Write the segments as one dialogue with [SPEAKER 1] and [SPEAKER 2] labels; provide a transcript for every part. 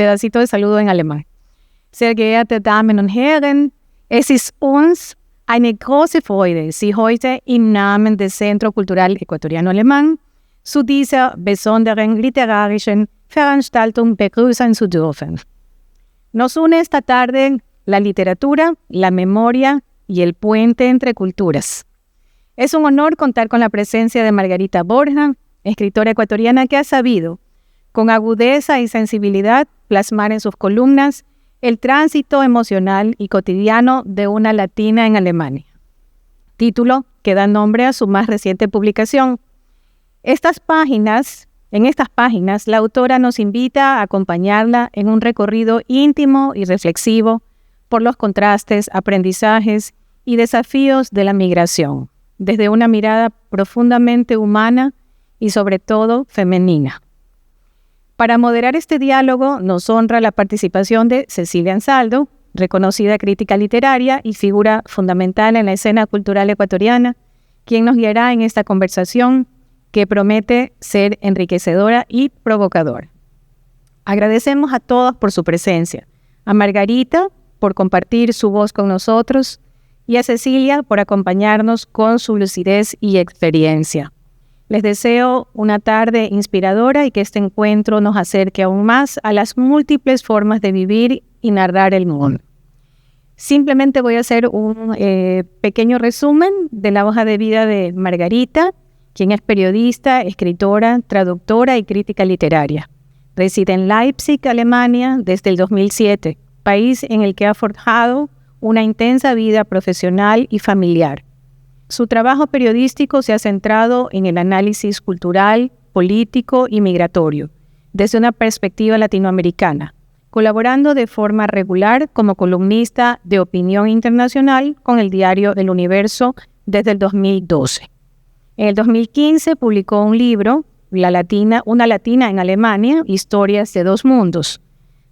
[SPEAKER 1] pedacito de saludo en alemán. Sehr geehrte Damen und Herren, es ist uns eine große Freude, Sie heute im Namen des Centro Cultural Ecuatoriano-Alemán zu dieser besonderen literarischen Veranstaltung begrüßen zu dürfen. Nos une esta tarde la literatura, la memoria y el puente entre culturas. Es un honor contar con la presencia de Margarita Borja, escritora ecuatoriana que ha sabido, con agudeza y sensibilidad, plasmar en sus columnas el tránsito emocional y cotidiano de una latina en Alemania. Título que da nombre a su más reciente publicación. En estas páginas, la autora nos invita a acompañarla en un recorrido íntimo y reflexivo por los contrastes, aprendizajes y desafíos de la migración, desde una mirada profundamente humana y sobre todo femenina. Para moderar este diálogo nos honra la participación de Cecilia Ansaldo, reconocida crítica literaria y figura fundamental en la escena cultural ecuatoriana, quien nos guiará en esta conversación que promete ser enriquecedora y provocadora. Agradecemos a todos por su presencia, a Margarita por compartir su voz con nosotros y a Cecilia por acompañarnos con su lucidez y experiencia. Les deseo una tarde inspiradora y que este encuentro nos acerque aún más a las múltiples formas de vivir y narrar el mundo. Simplemente voy a hacer un pequeño resumen de la hoja de vida de Margarita, quien es periodista, escritora, traductora y crítica literaria. Reside en Leipzig, Alemania, desde el 2007, país en el que ha forjado una intensa vida profesional y familiar. Su trabajo periodístico se ha centrado en el análisis cultural, político y migratorio, desde una perspectiva latinoamericana, colaborando de forma regular como columnista de opinión internacional con el diario El Universo desde el 2012. En el 2015 publicó un libro, Una latina en Alemania, Historias de dos mundos.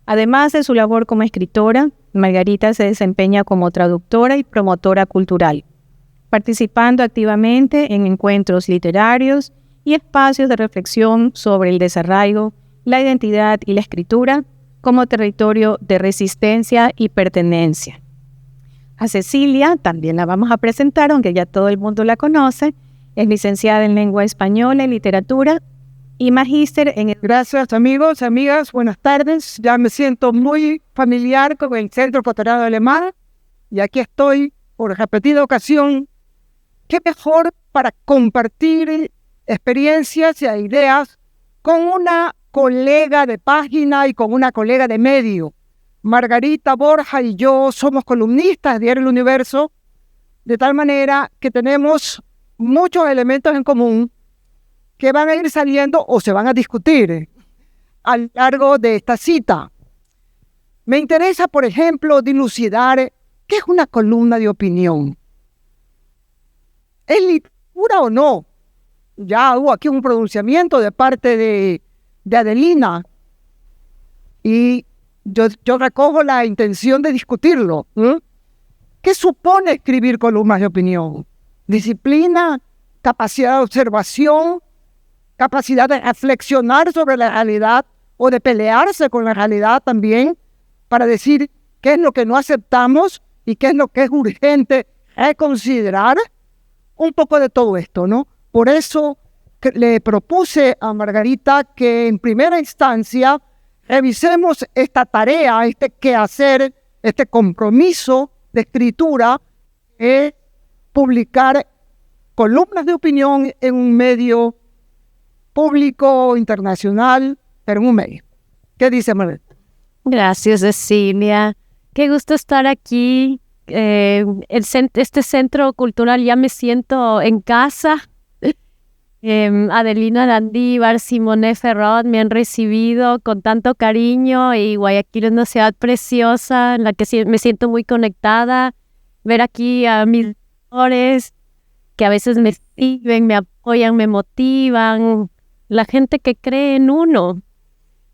[SPEAKER 1] Además de su labor como escritora, Margarita se desempeña como traductora y promotora cultural, participando activamente en encuentros literarios y espacios de reflexión sobre el desarraigo, la identidad y la escritura como territorio de resistencia y pertenencia. A Cecilia también la vamos a presentar, aunque ya todo el mundo la conoce. Es licenciada en Lengua Española y Literatura y magíster en...
[SPEAKER 2] Gracias, amigos, amigas, buenas tardes. Ya me siento muy familiar con el Centro Cultural Alemán y aquí estoy por repetida ocasión. ¿Qué mejor para compartir experiencias y ideas con una colega de página y con una colega de medio? Margarita Borja y yo somos columnistas de Diario El Universo, de tal manera que tenemos muchos elementos en común que van a ir saliendo o se van a discutir a lo largo de esta cita. Me interesa, por ejemplo, dilucidar qué es una columna de opinión. ¿Es literatura o no? Ya hubo aquí un pronunciamiento de parte de Adelina y yo recojo la intención de discutirlo. ¿Qué supone escribir columnas de opinión? Disciplina, capacidad de observación, capacidad de reflexionar sobre la realidad o de pelearse con la realidad también para decir qué es lo que no aceptamos y qué es lo que es urgente reconsiderar. Un poco de todo esto, ¿no? Por eso le propuse a Margarita que en primera instancia revisemos esta tarea, este quehacer, este compromiso de escritura, publicar columnas de opinión en un medio público, internacional, pero en un medio. ¿Qué dice Margarita?
[SPEAKER 3] Gracias, Cecilia. Qué gusto estar aquí. Este centro cultural ya me siento en casa. Adelina Landívar, Simone Ferrot me han recibido con tanto cariño y Guayaquil es una ciudad preciosa en la que me siento muy conectada. Ver aquí a mis lectores que a veces me escriben, me apoyan, me motivan, la gente que cree en uno.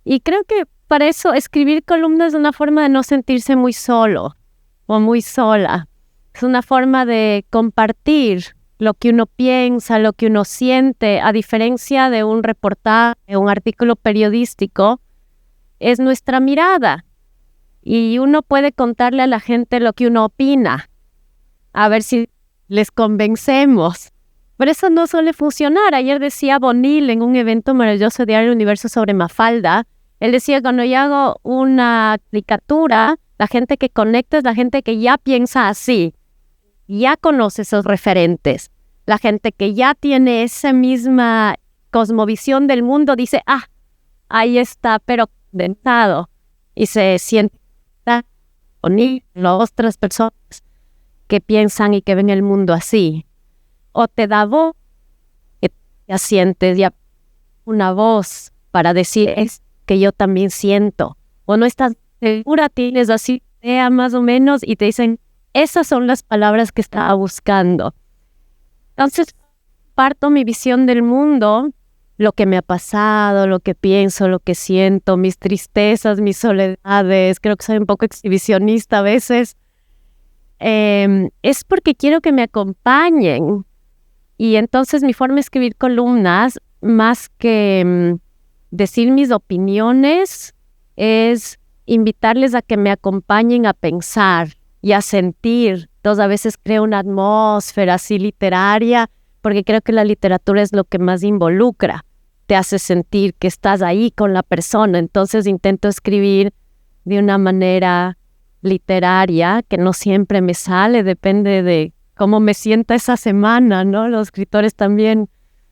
[SPEAKER 3] Y creo que para eso escribir columnas es una forma de no sentirse muy solo o muy sola. Es una forma de compartir lo que uno piensa, lo que uno siente, a diferencia de un reportaje, un artículo periodístico, es nuestra mirada. Y uno puede contarle a la gente lo que uno opina, a ver si les convencemos. Pero eso no suele funcionar. Ayer decía Bonil en un evento maravilloso de Diario Universo sobre Mafalda, él decía, cuando yo hago una caricatura, la gente que conecta es la gente que ya piensa así, ya conoce esos referentes. La gente que ya tiene esa misma cosmovisión del mundo dice, ahí está, pero condensado. Y se siente con las otras personas que piensan y que ven el mundo así. O te da voz, que ya sientes ya una voz para decir es que yo también siento. O no estás segura, tienes así idea más o menos y te dicen, esas son las palabras que estaba buscando. Entonces, parto mi visión del mundo, lo que me ha pasado, lo que pienso, lo que siento, mis tristezas, mis soledades. Creo que soy un poco exhibicionista a veces. Es porque quiero que me acompañen. Y entonces mi forma de escribir columnas, más que decir mis opiniones, es invitarles a que me acompañen a pensar y a sentir. Entonces a veces creo una atmósfera así literaria, porque creo que la literatura es lo que más involucra, te hace sentir que estás ahí con la persona. Entonces intento escribir de una manera literaria, que no siempre me sale, depende de cómo me sienta esa semana, ¿no? Los escritores también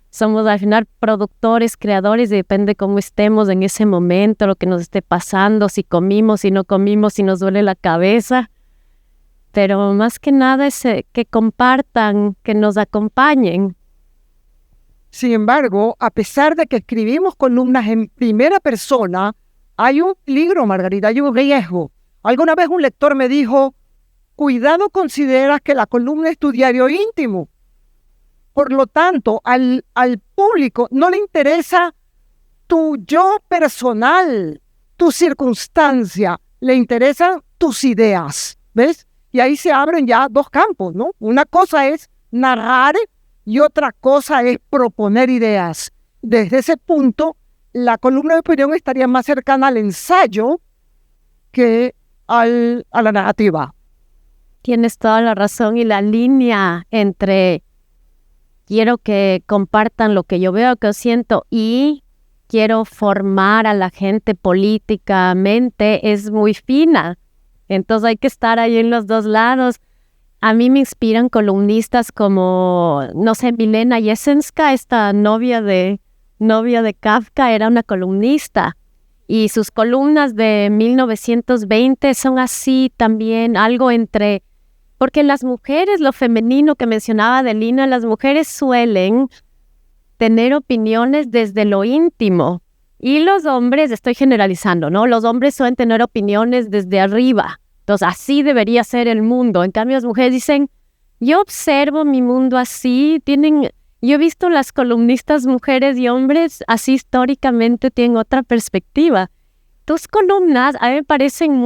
[SPEAKER 3] somos al final productores, creadores, y depende cómo estemos en ese momento, lo que nos esté pasando, si comimos, si no comimos, si nos duele la cabeza. Pero más que nada es que compartan, que nos acompañen.
[SPEAKER 2] Sin embargo, a pesar de que escribimos columnas en primera persona, hay un peligro, Margarita, hay un riesgo. Alguna vez un lector me dijo, cuidado, consideras que la columna es tu diario íntimo. Por lo tanto, al público no le interesa tu yo personal, tu circunstancia, le interesan tus ideas, ¿ves? Y ahí se abren ya dos campos, ¿no? Una cosa es narrar y otra cosa es proponer ideas. Desde ese punto, la columna de opinión estaría más cercana al ensayo que a la narrativa.
[SPEAKER 3] Tienes toda la razón, y la línea entre quiero que compartan lo que yo veo, que yo siento, y quiero formar a la gente políticamente es muy fina. Entonces hay que estar ahí en los dos lados. A mí me inspiran columnistas como, no sé, Milena Jesenska, esta novia de Kafka, era una columnista. Y sus columnas de 1920 son así también, algo entre... Porque las mujeres, lo femenino que mencionaba Adelina, las mujeres suelen tener opiniones desde lo íntimo. Y los hombres, estoy generalizando, ¿no? Los hombres suelen tener opiniones desde arriba. Entonces, así debería ser el mundo. En cambio, las mujeres dicen, yo observo mi mundo así. Yo he visto las columnistas mujeres y hombres así históricamente tienen otra perspectiva. Tus columnas a mí me parecen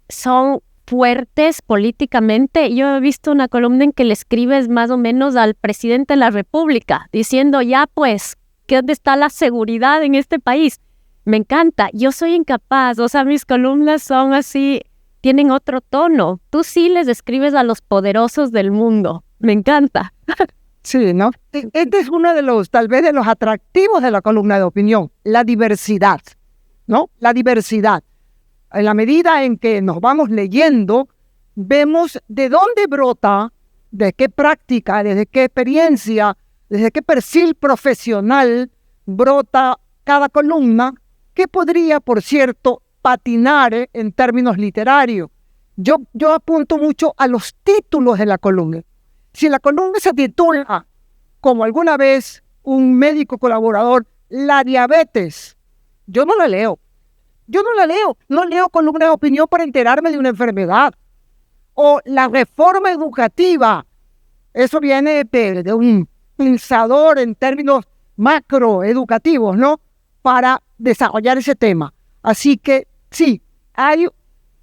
[SPEAKER 3] son fuertes políticamente. Yo he visto una columna en que le escribes más o menos al presidente de la República, diciendo, ya pues, ¿dónde está la seguridad en este país? Me encanta. Yo soy incapaz. O sea, mis columnas son así, tienen otro tono. Tú sí les escribes a los poderosos del mundo. Me encanta.
[SPEAKER 2] Sí, ¿no? Este es uno de los, tal vez, de los atractivos de la columna de opinión, la diversidad, ¿no? La diversidad. En la medida en que nos vamos leyendo, vemos de dónde brota, de qué práctica, desde qué experiencia, desde qué perfil profesional brota cada columna, que podría, por cierto, patinar en términos literarios. Yo apunto mucho a los títulos de la columna. Si la columna se titula, como alguna vez un médico colaborador, la diabetes, yo no la leo. No leo columna de opinión para enterarme de una enfermedad. O la reforma educativa, eso viene de un pensador en términos macroeducativos, ¿no? Para desarrollar ese tema. Así que sí, hay,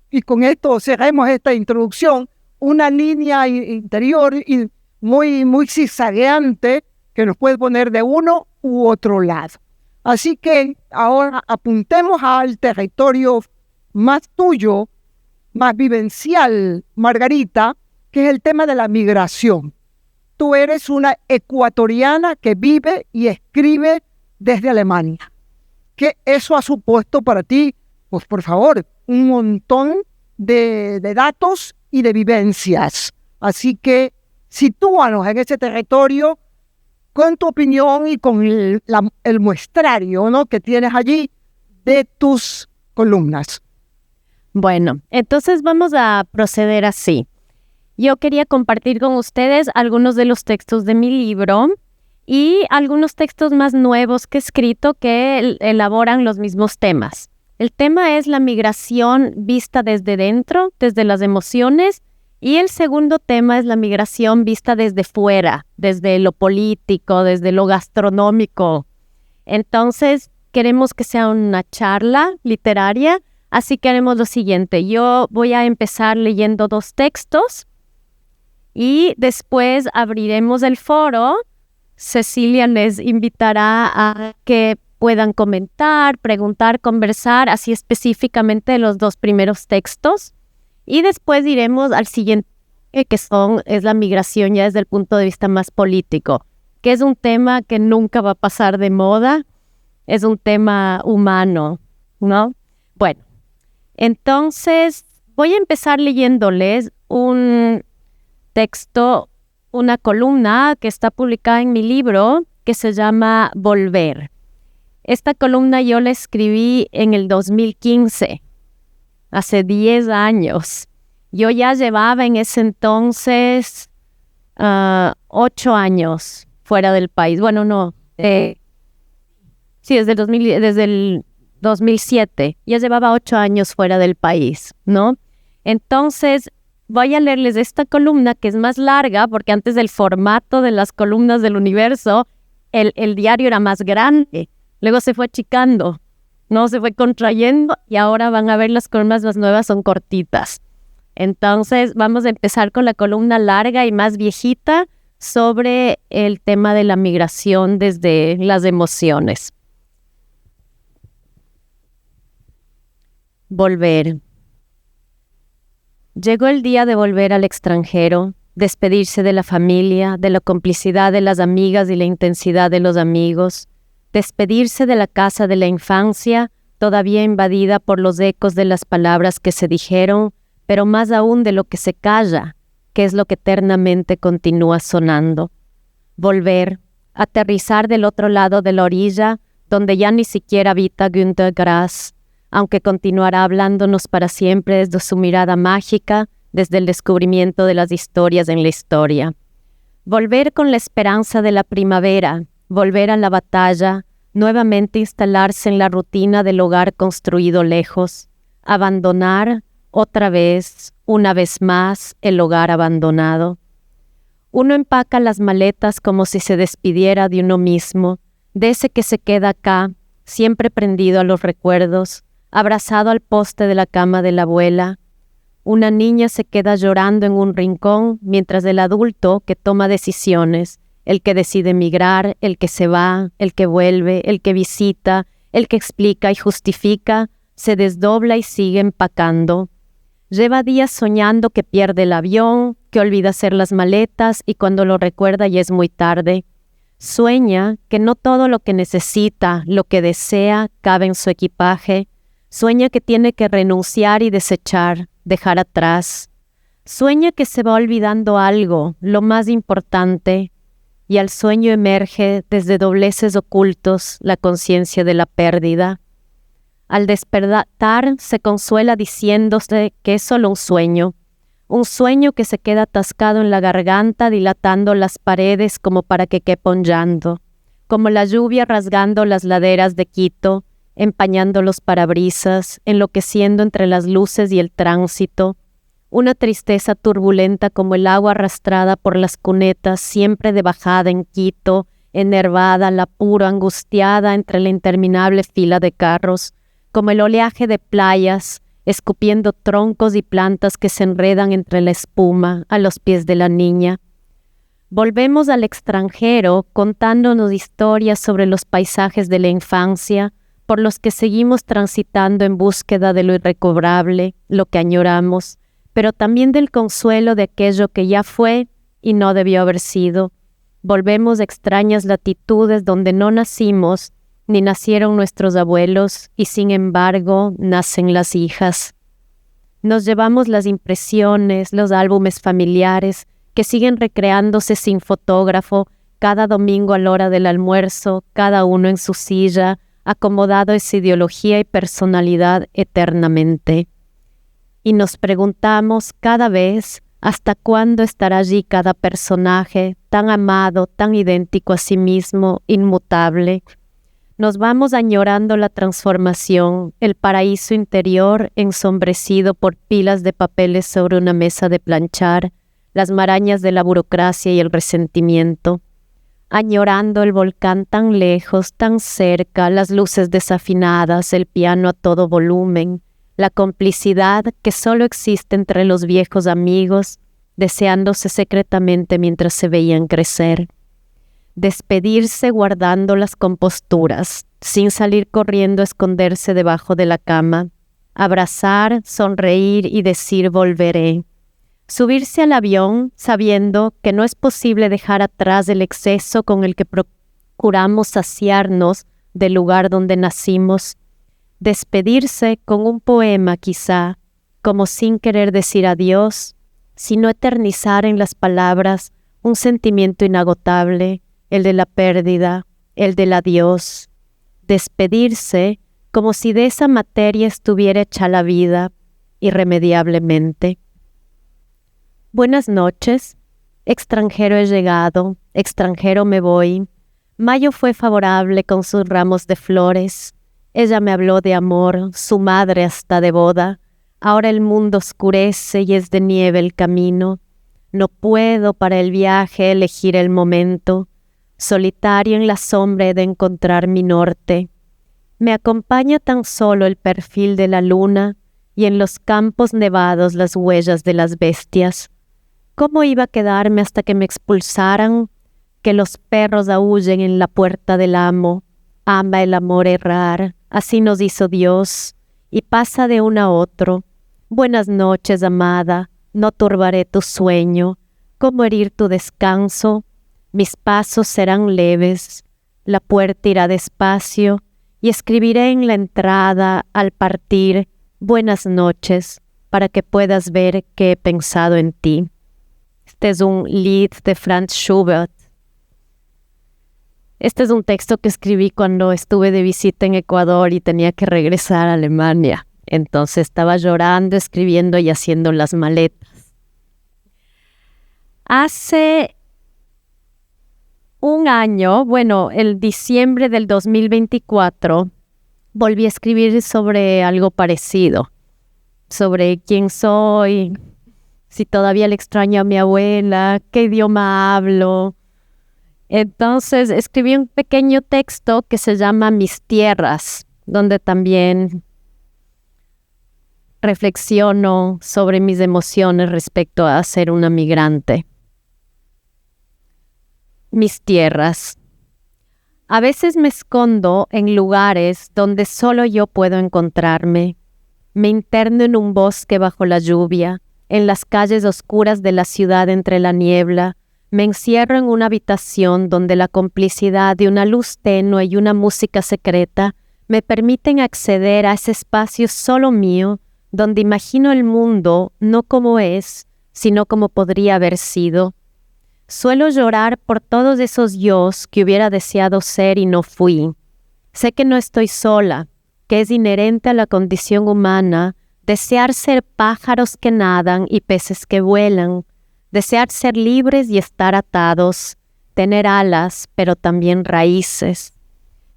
[SPEAKER 2] y con esto cerremos esta introducción, una línea interior y muy zigzagueante que nos puede poner de uno u otro lado. Así que ahora apuntemos al territorio más tuyo, más vivencial, Margarita, que es el tema de la migración. Tú eres una ecuatoriana que vive y escribe desde Alemania. ¿Qué eso ha supuesto para ti? Pues por favor, un montón de datos y de vivencias. Así que sitúanos en ese territorio con tu opinión y con el muestrario, ¿no?, que tienes allí de tus columnas.
[SPEAKER 3] Bueno, entonces vamos a proceder así. Yo quería compartir con ustedes algunos de los textos de mi libro y algunos textos más nuevos que he escrito que elaboran los mismos temas. El tema es la migración vista desde dentro, desde las emociones, y el segundo tema es la migración vista desde fuera, desde lo político, desde lo gastronómico. Entonces, queremos que sea una charla literaria, así que haremos lo siguiente. Yo voy a empezar leyendo 2 textos y después abriremos el foro. Cecilia les invitará a que puedan comentar, preguntar, conversar, así específicamente de los 2 primeros textos. Y después iremos al siguiente, que es la migración ya desde el punto de vista más político, que es un tema que nunca va a pasar de moda, es un tema humano, ¿no? Bueno, entonces voy a empezar leyéndoles un texto, una columna que está publicada en mi libro, que se llama Volver. Esta columna yo la escribí en el 2015, hace 10 años. Yo ya llevaba en ese entonces 8 años fuera del país. Bueno, no. Sí, desde el 2007. Ya llevaba 8 años fuera del país, ¿no? Entonces, voy a leerles esta columna que es más larga, porque antes del formato de las columnas del Universo, el diario era más grande. Luego se fue achicando, ¿no? Se fue contrayendo y ahora van a ver las columnas más nuevas son cortitas. Entonces vamos a empezar con la columna larga y más viejita sobre el tema de la migración desde las emociones. Volver. Llegó el día de volver al extranjero, despedirse de la familia, de la complicidad de las amigas y la intensidad de los amigos, despedirse de la casa de la infancia, todavía invadida por los ecos de las palabras que se dijeron, pero más aún de lo que se calla, que es lo que eternamente continúa sonando. Volver, aterrizar del otro lado de la orilla, donde ya ni siquiera habita Günter Grass, aunque continuará hablándonos para siempre desde su mirada mágica, desde el descubrimiento de las historias en la historia. Volver con la esperanza de la primavera, volver a la batalla, nuevamente instalarse en la rutina del hogar construido lejos, abandonar otra vez, una vez más, el hogar abandonado. Uno empaca las maletas como si se despidiera de uno mismo, de ese que se queda acá, siempre prendido a los recuerdos, abrazado al poste de la cama de la abuela. Una niña se queda llorando en un rincón, mientras el adulto que toma decisiones, el que decide emigrar, el que se va, el que vuelve, el que visita, el que explica y justifica, se desdobla y sigue empacando. Lleva días soñando que pierde el avión, que olvida hacer las maletas y cuando lo recuerda ya es muy tarde. Sueña que no todo lo que necesita, lo que desea, cabe en su equipaje. Sueña que tiene que renunciar y desechar, dejar atrás. Sueña que se va olvidando algo, lo más importante, y al sueño emerge desde dobleces ocultos la conciencia de la pérdida. Al despertar se consuela diciéndose que es solo un sueño que se queda atascado en la garganta dilatando las paredes como para que quepa un llanto, como la lluvia rasgando las laderas de Quito, empañando los parabrisas, enloqueciendo entre las luces y el tránsito, una tristeza turbulenta como el agua arrastrada por las cunetas, siempre de bajada en Quito, enervada, la pura, angustiada entre la interminable fila de carros, como el oleaje de playas, escupiendo troncos y plantas que se enredan entre la espuma a los pies de la niña. Volvemos al extranjero contándonos historias sobre los paisajes de la infancia por los que seguimos transitando en búsqueda de lo irrecobrable, lo que añoramos, pero también del consuelo de aquello que ya fue y no debió haber sido. Volvemos a extrañas latitudes donde no nacimos, ni nacieron nuestros abuelos, y sin embargo nacen las hijas. Nos llevamos las impresiones, los álbumes familiares, que siguen recreándose sin fotógrafo, cada domingo a la hora del almuerzo, cada uno en su silla, acomodado en su ideología y personalidad eternamente. Y nos preguntamos cada vez hasta cuándo estará allí cada personaje, tan amado, tan idéntico a sí mismo, inmutable. Nos vamos añorando la transformación, el paraíso interior ensombrecido por pilas de papeles sobre una mesa de planchar, las marañas de la burocracia y el resentimiento, añorando el volcán tan lejos, tan cerca, las luces desafinadas, el piano a todo volumen, la complicidad que solo existe entre los viejos amigos, deseándose secretamente mientras se veían crecer. Despedirse guardando las composturas, sin salir corriendo a esconderse debajo de la cama, abrazar, sonreír y decir volveré. Subirse al avión sabiendo que no es posible dejar atrás el exceso con el que procuramos saciarnos del lugar donde nacimos. Despedirse con un poema quizá, como sin querer decir adiós, sino eternizar en las palabras un sentimiento inagotable, el de la pérdida, el del adiós. Despedirse como si de esa materia estuviera hecha la vida, irremediablemente. Buenas noches, extranjero he llegado, extranjero me voy. Mayo fue favorable con sus ramos de flores. Ella me habló de amor, su madre hasta de boda. Ahora el mundo oscurece y es de nieve el camino. No puedo para el viaje elegir el momento. Solitario en la sombra he de encontrar mi norte. Me acompaña tan solo el perfil de la luna y en los campos nevados las huellas de las bestias. ¿Cómo iba a quedarme hasta que me expulsaran? Que los perros aúllen en la puerta del amo. Ama el amor errar, así nos hizo Dios, y pasa de uno a otro. Buenas noches, amada, no turbaré tu sueño. ¿Cómo herir tu descanso? Mis pasos serán leves, la puerta irá despacio, y escribiré en la entrada, al partir, buenas noches, para que puedas ver que he pensado en ti. Este es un Lied de Franz Schubert. Este es un texto que escribí cuando estuve de visita en Ecuador y tenía que regresar a Alemania. Entonces estaba llorando, escribiendo y haciendo las maletas. Hace un año, el diciembre del 2024, volví a escribir sobre algo parecido, sobre quién soy, si todavía le extraño a mi abuela, qué idioma hablo. Entonces escribí un pequeño texto que se llama Mis Tierras, donde también reflexiono sobre mis emociones respecto a ser una migrante. Mis tierras. A veces me escondo en lugares donde solo yo puedo encontrarme. Me interno en un bosque bajo la lluvia, en las calles oscuras de la ciudad entre la niebla. Me encierro en una habitación donde la complicidad de una luz tenue y una música secreta me permiten acceder a ese espacio solo mío, donde imagino el mundo no como es, sino como podría haber sido. Suelo llorar por todos esos yos que hubiera deseado ser y no fui. Sé que no estoy sola, que es inherente a la condición humana desear ser pájaros que nadan y peces que vuelan, desear ser libres y estar atados, tener alas, pero también raíces.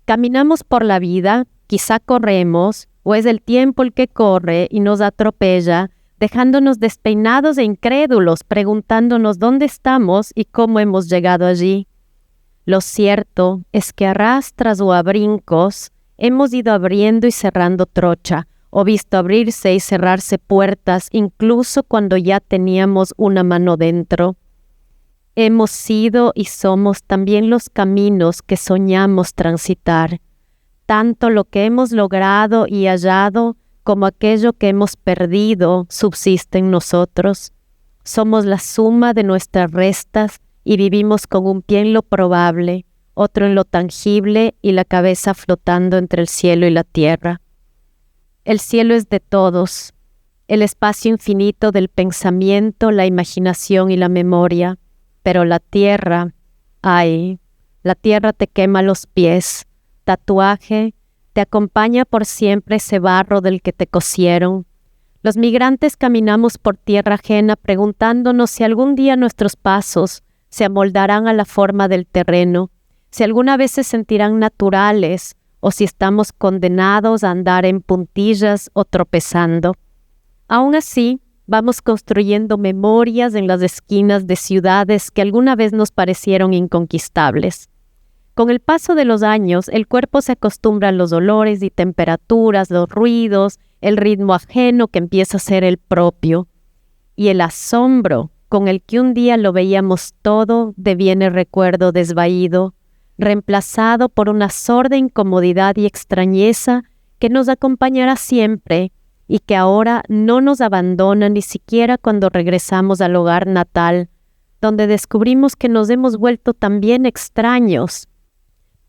[SPEAKER 3] Caminamos por la vida, quizá corremos, o es el tiempo el que corre y nos atropella, dejándonos despeinados e incrédulos, preguntándonos dónde estamos y cómo hemos llegado allí. Lo cierto es que a rastras o a brincos hemos ido abriendo y cerrando trocha, o visto abrirse y cerrarse puertas incluso cuando ya teníamos una mano dentro. hemos sido y somos también los caminos que soñamos transitar. Tanto lo que hemos logrado y hallado como aquello que hemos perdido subsiste en nosotros. Somos la suma de nuestras restas y vivimos con un pie en lo probable, otro en lo tangible y la cabeza flotando entre el cielo y la tierra. El cielo es de todos, el espacio infinito del pensamiento, la imaginación y la memoria, pero la tierra, ay, la tierra te quema los pies, tatuaje, te acompaña por siempre ese barro del que te cosieron. Los migrantes caminamos por tierra ajena preguntándonos si algún día nuestros pasos se amoldarán a la forma del terreno, si alguna vez se sentirán naturales o si estamos condenados a andar en puntillas o tropezando. Aún así, vamos construyendo memorias en las esquinas de ciudades que alguna vez nos parecieron inconquistables. Con el paso de los años, el cuerpo se acostumbra a los olores y temperaturas, los ruidos, el ritmo ajeno que empieza a ser el propio. Y el asombro con el que un día lo veíamos todo deviene recuerdo desvaído, reemplazado por una sorda incomodidad y extrañeza que nos acompañará siempre y que ahora no nos abandona ni siquiera cuando regresamos al hogar natal, donde descubrimos que nos hemos vuelto también extraños.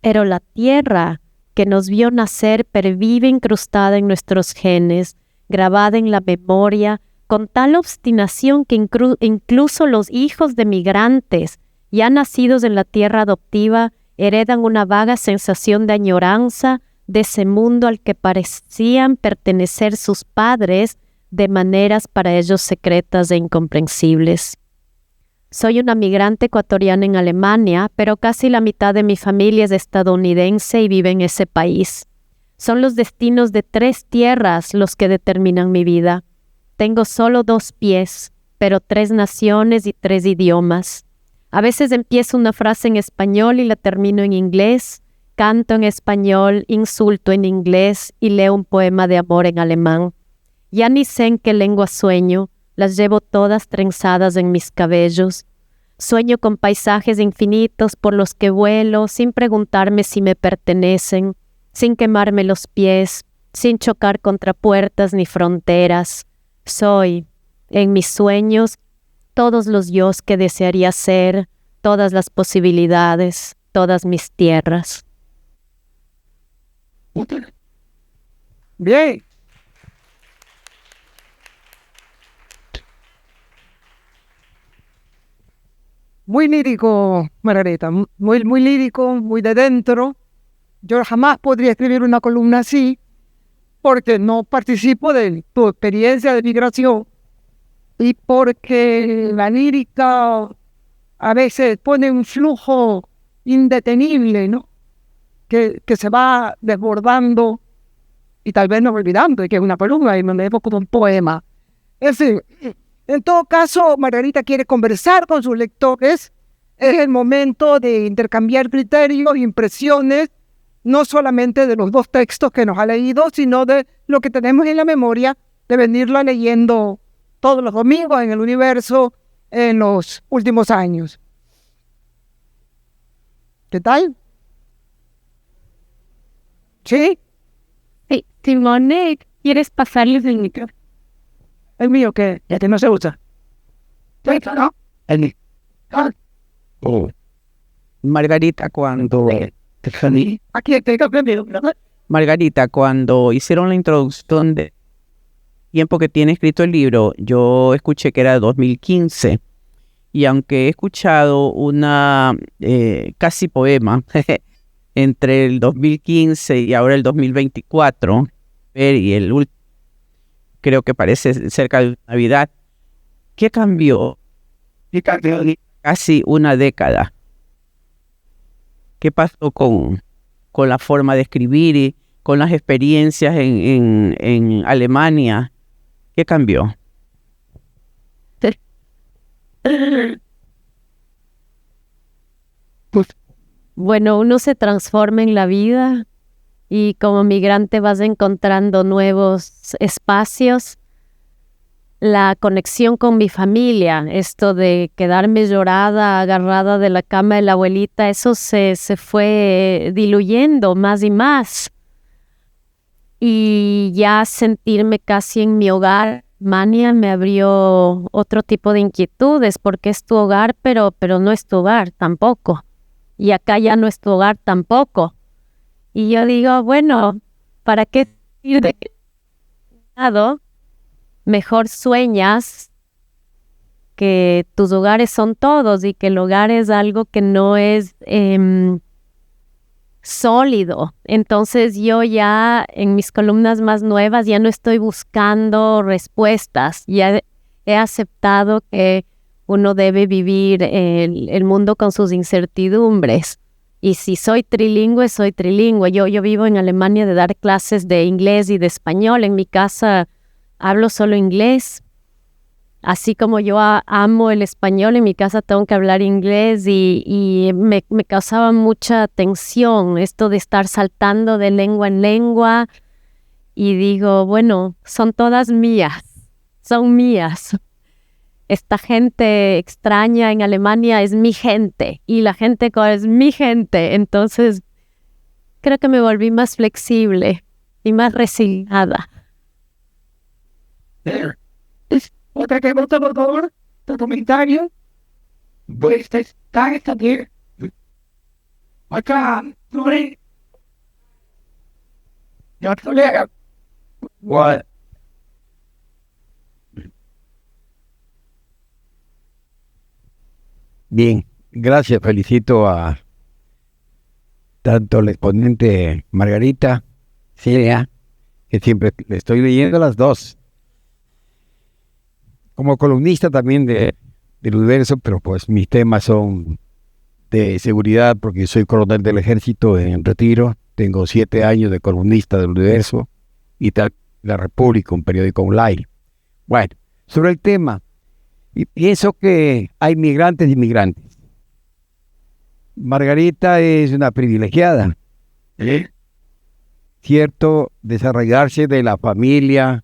[SPEAKER 3] Pero la tierra que nos vio nacer pervive incrustada en nuestros genes, grabada en la memoria, con tal obstinación que incluso los hijos de migrantes, ya nacidos en la tierra adoptiva, heredan una vaga sensación de añoranza de ese mundo al que parecían pertenecer sus padres de maneras para ellos secretas e incomprensibles. Soy una migrante ecuatoriana en Alemania, pero casi la mitad de mi familia es estadounidense y vive en ese país. Son los destinos de 3 tierras los que determinan mi vida. Tengo solo 2 pies, pero 3 naciones y 3 idiomas. A veces empiezo una frase en español y la termino en inglés, canto en español, insulto en inglés y leo un poema de amor en alemán. Ya ni sé en qué lengua sueño, las llevo todas trenzadas en mis cabellos. Sueño con paisajes infinitos por los que vuelo sin preguntarme si me pertenecen, sin quemarme los pies, sin chocar contra puertas ni fronteras. Soy, en mis sueños, todos los yos que desearía ser, todas las posibilidades, todas mis tierras.
[SPEAKER 2] Bien. Muy lírico, Margarita, muy lírico, muy de dentro. Yo jamás podría escribir una columna así porque no participo de tu experiencia de migración y porque la lírica a veces pone un flujo indetenible, ¿no? Que se va desbordando y tal vez nos olvidando de que es una columna y nos leemos como un poema. En fin, en todo caso, Margarita quiere conversar con sus lectores. Es el momento de intercambiar criterios, impresiones, no solamente de los 2 textos que nos ha leído, sino de lo que tenemos en la memoria, de venirla leyendo todos los domingos en el Universo en los últimos años. ¿Qué tal? ¿Sí?
[SPEAKER 3] Sí, Simone, ¿quieres pasarles el micro?
[SPEAKER 2] ¿El mío qué? Ya que no se usa. Sí, ¿no? El mío.
[SPEAKER 4] Margarita, cuando
[SPEAKER 2] Aquí te he aprendido.
[SPEAKER 4] Margarita, cuando hicieron la introducción de tiempo que tiene escrito el libro, yo escuché que era 2015 y aunque he escuchado una casi poema entre el 2015 y ahora el 2024 y el último, creo que parece cerca de Navidad, ¿qué cambió? Casi una década. ¿Qué pasó con la forma de escribir y con las experiencias en Alemania? ¿Qué cambió?
[SPEAKER 3] Bueno, uno se transforma en la vida y como migrante vas encontrando nuevos espacios la conexión con mi familia, esto de quedarme llorada, agarrada de la cama de la abuelita, eso se fue diluyendo más y más. Y ya sentirme casi en mi hogar, Mania, me abrió otro tipo de inquietudes, porque es tu hogar, pero no es tu hogar tampoco. Y acá ya no es tu hogar tampoco. Y yo digo, bueno, ¿para qué ir de lado? Mejor sueñas que tus hogares son todos y que el hogar es algo que no es sólido. Entonces yo ya en mis columnas más nuevas ya no estoy buscando respuestas, ya he aceptado que uno debe vivir el mundo con sus incertidumbres. Y si soy trilingüe, soy trilingüe. Yo vivo en Alemania de dar clases de inglés y de español. En mi casa hablo solo inglés. Así como yo amo el español, en mi casa tengo que hablar inglés y me causaba mucha tensión esto de estar saltando de lengua en lengua. Y digo, bueno, son todas mías, son mías. Esta gente extraña en Alemania es mi gente y la gente es mi gente. Entonces, creo que me volví más flexible y más resignada.
[SPEAKER 2] Otra pregunta, por favor, tu comentario. Pues está aquí. Acá, Lore. Ya te leo. What?
[SPEAKER 5] Bien, gracias. Felicito a tanto la exponente Margarita, Celia, que siempre le estoy leyendo las dos. Como columnista también del Universo, pero pues mis temas son de seguridad porque soy coronel del ejército en retiro. Tengo 7 años de columnista del Universo y tal, La República, un periódico online. Bueno, sobre el tema, y pienso que hay migrantes y migrantes. Margarita es una privilegiada, ¿cierto? Desarraigarse de la familia,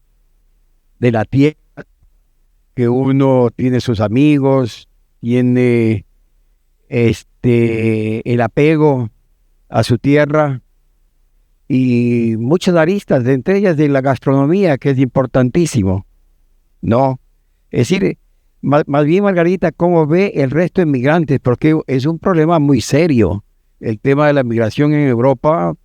[SPEAKER 5] de la tierra, que uno tiene sus amigos, tiene el apego a su tierra y muchas aristas, entre ellas de la gastronomía, que es importantísimo, ¿no? Es decir, más bien, Margarita, ¿cómo ve el resto de migrantes? Porque es un problema muy serio el tema de la migración en Europa.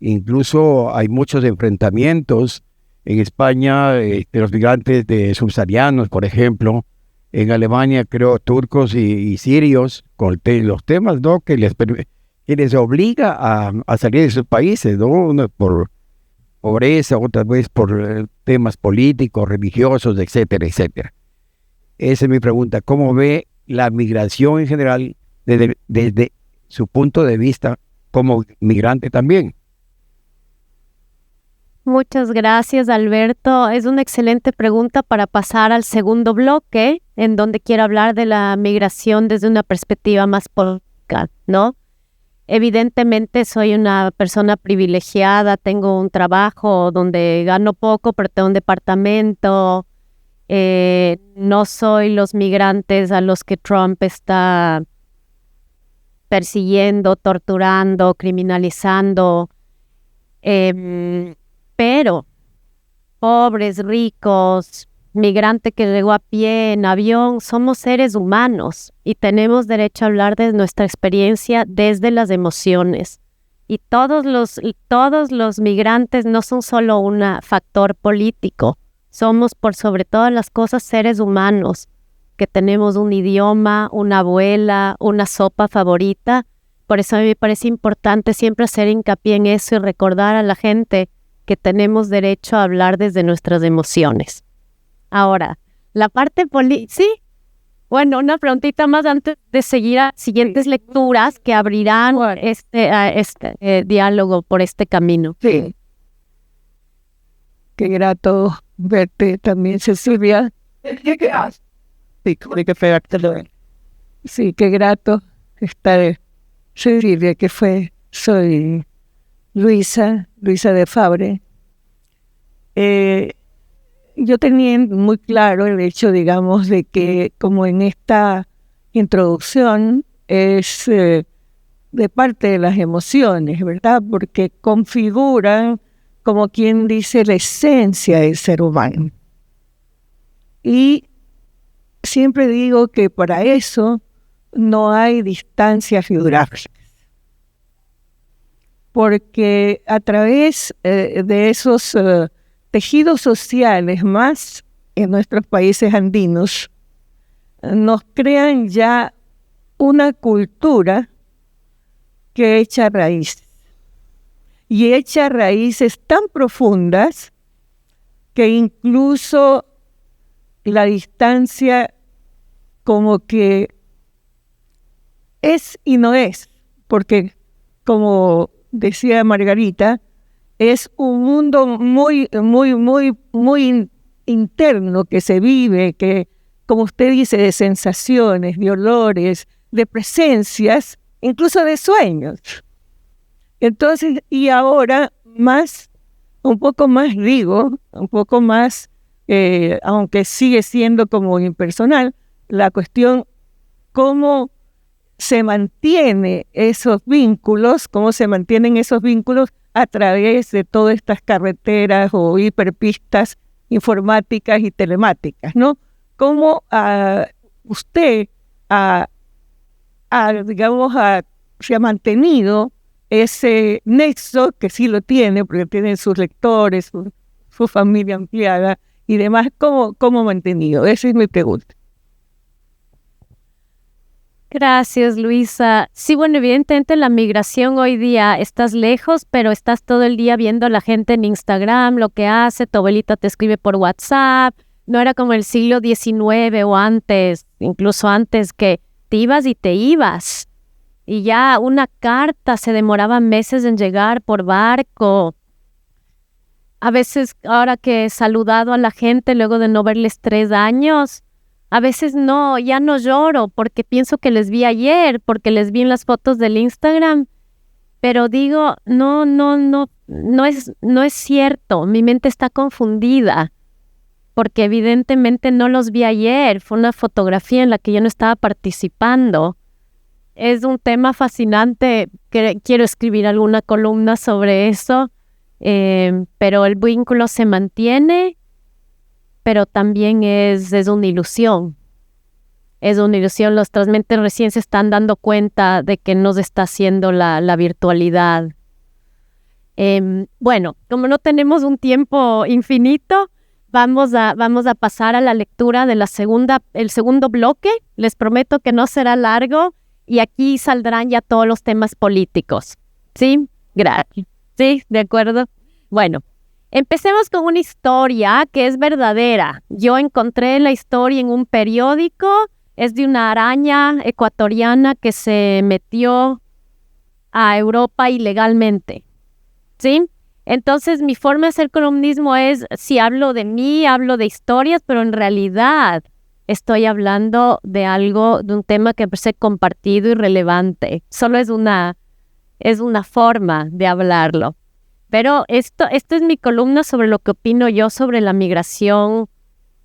[SPEAKER 5] Incluso hay muchos enfrentamientos en España de los migrantes subsaharianos, por ejemplo. En Alemania, creo, turcos y sirios, con los temas, ¿no?, que les obliga a salir de sus países, ¿no? Uno por pobreza, otras veces por temas políticos, religiosos, etcétera, etcétera. Esa es mi pregunta. ¿Cómo ve la migración en general desde su punto de vista como migrante también?
[SPEAKER 3] Muchas gracias, Alberto. Es una excelente pregunta para pasar al segundo bloque, en donde quiero hablar de la migración desde una perspectiva más política, ¿no? Evidentemente soy una persona privilegiada, tengo un trabajo donde gano poco, pero tengo un departamento. No soy los migrantes a los que Trump está persiguiendo, torturando, criminalizando. Pero pobres, ricos, migrante que llegó a pie, en avión, somos seres humanos y tenemos derecho a hablar de nuestra experiencia desde las emociones. Y todos los migrantes no son solo un factor político, somos por sobre todas las cosas seres humanos, que tenemos un idioma, una abuela, una sopa favorita. Por eso a mí me parece importante siempre hacer hincapié en eso y recordar a la gente que tenemos derecho a hablar desde nuestras emociones. Ahora, la parte sí. Bueno, una preguntita más antes de seguir a siguientes lecturas que abrirán este diálogo por este camino.
[SPEAKER 2] Sí. Qué grato verte también, Cecilia. Sí, qué grato estar. Cecilia, soy Luisa de Fabre. Yo
[SPEAKER 6] yo tenía muy claro el hecho, digamos, de que como en esta introducción es de parte de las emociones, ¿verdad? Porque configuran, como quien dice, la esencia del ser humano. Y siempre digo que para eso no hay distancias geográficas, porque a través de esos tejidos sociales, más en nuestros países andinos, nos crean ya una cultura que echa raíces, y echa raíces tan profundas que incluso la distancia como que es y no es, porque como decía Margarita, es un mundo muy interno que se vive, que, como usted dice, de sensaciones, de olores, de presencias, incluso de sueños. Entonces, y ahora más, un poco más digo, un poco más, aunque sigue siendo como impersonal, la cuestión cómo se mantiene esos vínculos, cómo se mantienen esos vínculos a través de todas estas carreteras o hiperpistas informáticas y telemáticas, ¿no? Cómo usted digamos, se ha mantenido ese nexo, que sí lo tiene, porque tiene sus lectores, su familia ampliada y demás, ¿cómo ha mantenido? Esa es mi pregunta.
[SPEAKER 3] Gracias, Luisa. Sí, bueno, evidentemente la migración hoy día estás lejos, pero estás todo el día viendo a la gente en Instagram, lo que hace, tu abuelita te escribe por WhatsApp. No era como el siglo XIX o antes, incluso antes, que te ibas y te ibas. Y ya una carta se demoraba meses en llegar por barco. A veces, ahora que he saludado a la gente luego de no verles 3 años, a veces no, ya no lloro porque pienso que les vi ayer, porque les vi en las fotos del Instagram, pero digo, no es cierto, mi mente está confundida, porque evidentemente no los vi ayer, fue una fotografía en la que yo no estaba participando. Es un tema fascinante, quiero escribir alguna columna sobre eso, pero el vínculo se mantiene, pero también es una ilusión. Es una ilusión. Nuestras mentes recién se están dando cuenta de que nos está haciendo la virtualidad. Bueno, como no tenemos un tiempo infinito, vamos a pasar a la lectura de el segundo bloque. Les prometo que no será largo y aquí saldrán ya todos los temas políticos. ¿Sí? Gracias. ¿Sí? ¿De acuerdo? Bueno. Empecemos con una historia que es verdadera. Yo encontré la historia en un periódico. Es de una araña ecuatoriana que se metió a Europa ilegalmente. ¿Sí? Entonces, mi forma de hacer columnismo es, si hablo de mí, hablo de historias, pero en realidad estoy hablando de un tema que me parece compartido y relevante. Solo es una forma de hablarlo. Pero esto es mi columna sobre lo que opino yo sobre la migración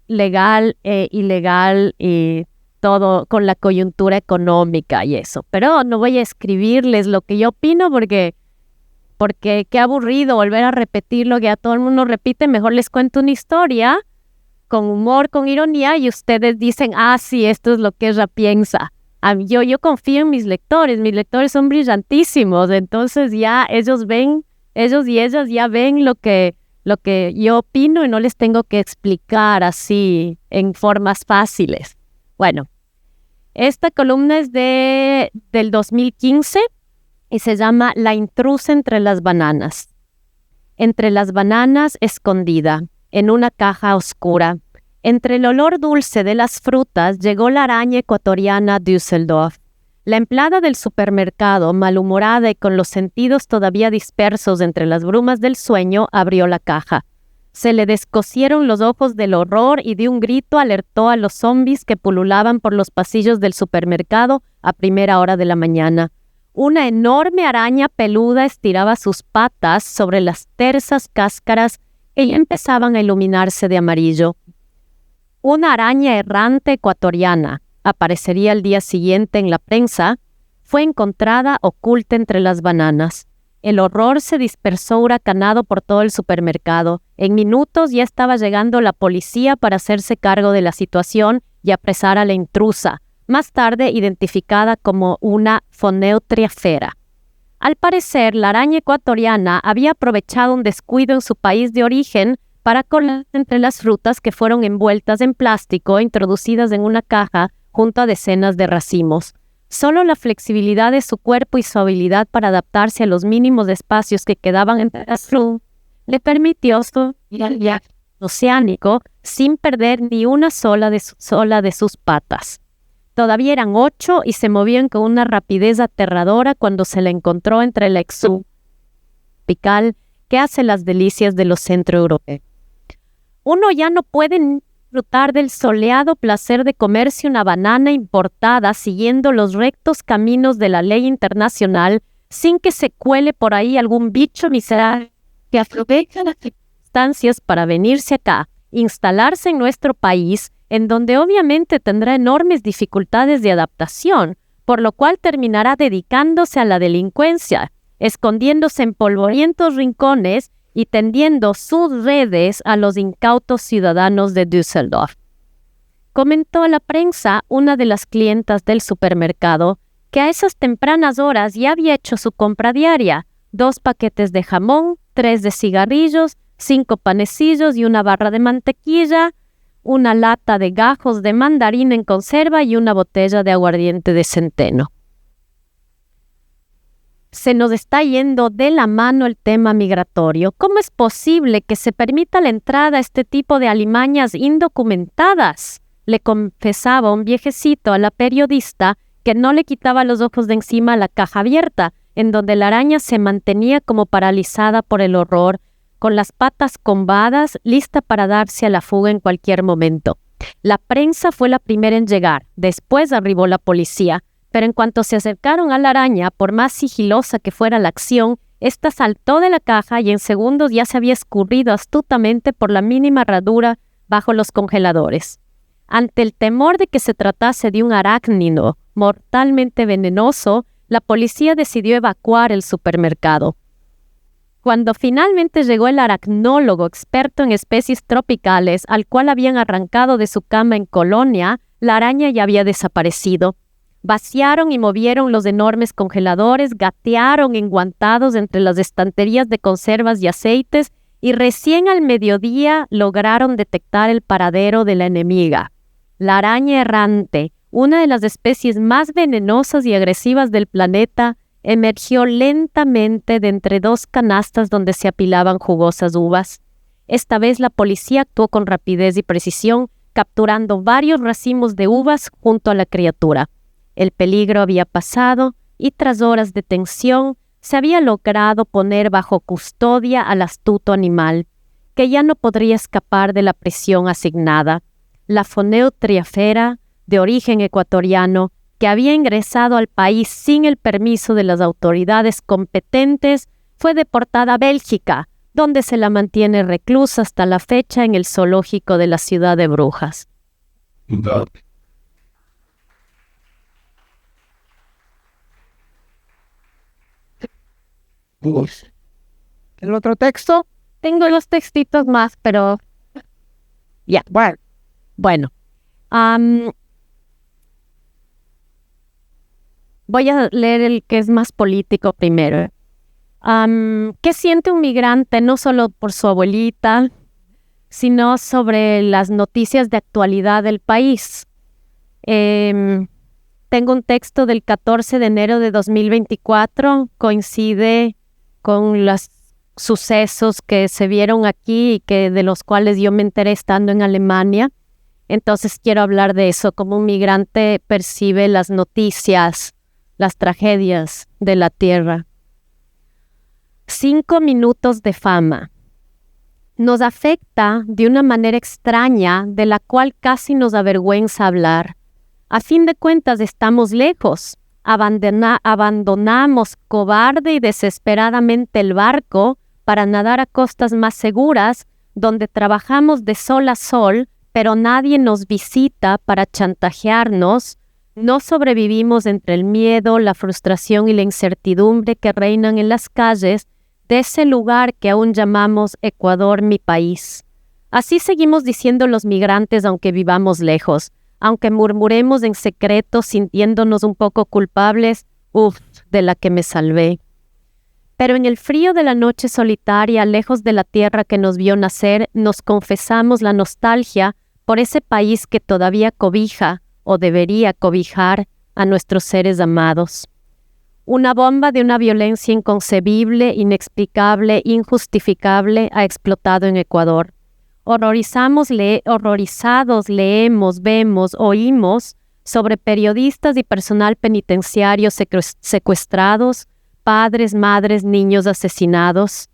[SPEAKER 3] legal e ilegal y todo con la coyuntura económica y eso. Pero no voy a escribirles lo que yo opino porque qué aburrido volver a repetir lo que ya todo el mundo repite. Mejor les cuento una historia con humor, con ironía y ustedes dicen, sí, esto es lo que ella piensa. Yo confío en mis lectores son brillantísimos, entonces ya ellos y ellas ya ven lo que yo opino y no les tengo que explicar así en formas fáciles. Bueno, esta columna es del 2015 y se llama La intrusa entre las bananas. Entre las bananas escondida, en una caja oscura, entre el olor dulce de las frutas llegó la araña ecuatoriana Düsseldorf. La empleada del supermercado, malhumorada y con los sentidos todavía dispersos entre las brumas del sueño, abrió la caja. Se le descosieron los ojos del horror y de un grito alertó a los zombis que pululaban por los pasillos del supermercado a primera hora de la mañana. Una enorme araña peluda estiraba sus patas sobre las tersas cáscaras y empezaban a iluminarse de amarillo. Una araña errante ecuatoriana, aparecería al día siguiente en la prensa, fue encontrada oculta entre las bananas. El horror se dispersó huracanado por todo el supermercado. En minutos ya estaba llegando la policía para hacerse cargo de la situación y apresar a la intrusa, más tarde identificada como una Phoneutria fera. Al parecer, la araña ecuatoriana había aprovechado un descuido en su país de origen para colar entre las frutas que fueron envueltas en plástico e introducidas en una caja junto a decenas de racimos. Solo la flexibilidad de su cuerpo y su habilidad para adaptarse a los mínimos espacios que quedaban entre las frutas le permitió subir al viaje oceánico sin perder ni una sola de sus patas. Todavía eran 8 y se movían con una rapidez aterradora cuando se la encontró entre la tropical que hace las delicias de los centroeuropeos. Uno ya no puede disfrutar del soleado placer de comerse una banana importada siguiendo los rectos caminos de la ley internacional sin que se cuele por ahí algún bicho miserable que aprovecha las circunstancias para venirse acá, instalarse en nuestro país, en donde obviamente tendrá enormes dificultades de adaptación, por lo cual terminará dedicándose a la delincuencia, escondiéndose en polvorientos rincones y tendiendo sus redes a los incautos ciudadanos de Düsseldorf. Comentó a la prensa una de las clientas del supermercado que a esas tempranas horas ya había hecho su compra diaria, 2 paquetes de jamón, 3 de cigarrillos, 5 panecillos y una barra de mantequilla, una lata de gajos de mandarina en conserva y una botella de aguardiente de centeno. Se nos está yendo de la mano el tema migratorio. ¿Cómo es posible que se permita la entrada a este tipo de alimañas indocumentadas? Le confesaba un viejecito a la periodista que no le quitaba los ojos de encima a la caja abierta, en donde la araña se mantenía como paralizada por el horror, con las patas combadas, lista para darse a la fuga en cualquier momento. La prensa fue la primera en llegar, después arribó la policía, pero en cuanto se acercaron a la araña, por más sigilosa que fuera la acción, ésta saltó de la caja y en segundos ya se había escurrido astutamente por la mínima herradura bajo los congeladores. Ante el temor de que se tratase de un arácnido mortalmente venenoso, la policía decidió evacuar el supermercado. Cuando finalmente llegó el aracnólogo experto en especies tropicales, al cual habían arrancado de su cama en Colonia, la araña ya había desaparecido. Vaciaron y movieron los enormes congeladores, gatearon enguantados entre las estanterías de conservas y aceites y recién al mediodía lograron detectar el paradero de la enemiga. La araña errante, una de las especies más venenosas y agresivas del planeta, emergió lentamente de entre 2 canastas donde se apilaban jugosas uvas. Esta vez la policía actuó con rapidez y precisión, capturando varios racimos de uvas junto a la criatura. El peligro había pasado y tras horas de tensión se había logrado poner bajo custodia al astuto animal, que ya no podría escapar de la prisión asignada. La Phoneutria fera, de origen ecuatoriano, que había ingresado al país sin el permiso de las autoridades competentes, fue deportada a Bélgica, donde se la mantiene reclusa hasta la fecha en el zoológico de la ciudad de Brujas.
[SPEAKER 2] ¿El otro texto?
[SPEAKER 3] Tengo los textitos más, pero ya. Bueno. Voy a leer el que es más político primero. ¿Qué siente un migrante no solo por su abuelita, sino sobre las noticias de actualidad del país? Tengo un texto del 14 de enero de 2024, coincide con los sucesos que se vieron aquí y de los cuales yo me enteré estando en Alemania. Entonces quiero hablar de eso, cómo un migrante percibe las noticias, las tragedias de la tierra. 5 minutos de fama. Nos afecta de una manera extraña de la cual casi nos avergüenza hablar. A fin de cuentas estamos lejos. Abandonamos cobarde y desesperadamente el barco para nadar a costas más seguras, donde trabajamos de sol a sol, pero nadie nos visita para chantajearnos, no sobrevivimos entre el miedo, la frustración y la incertidumbre que reinan en las calles de ese lugar que aún llamamos Ecuador, mi país. Así seguimos diciendo los migrantes aunque vivamos lejos, aunque murmuremos en secreto sintiéndonos un poco culpables, de la que me salvé. Pero en el frío de la noche solitaria, lejos de la tierra que nos vio nacer, nos confesamos la nostalgia por ese país que todavía cobija o debería cobijar a nuestros seres amados. Una bomba de una violencia inconcebible, inexplicable, injustificable ha explotado en Ecuador. Horrorizados leemos, vemos, oímos sobre periodistas y personal penitenciario secuestrados, padres, madres, niños asesinados.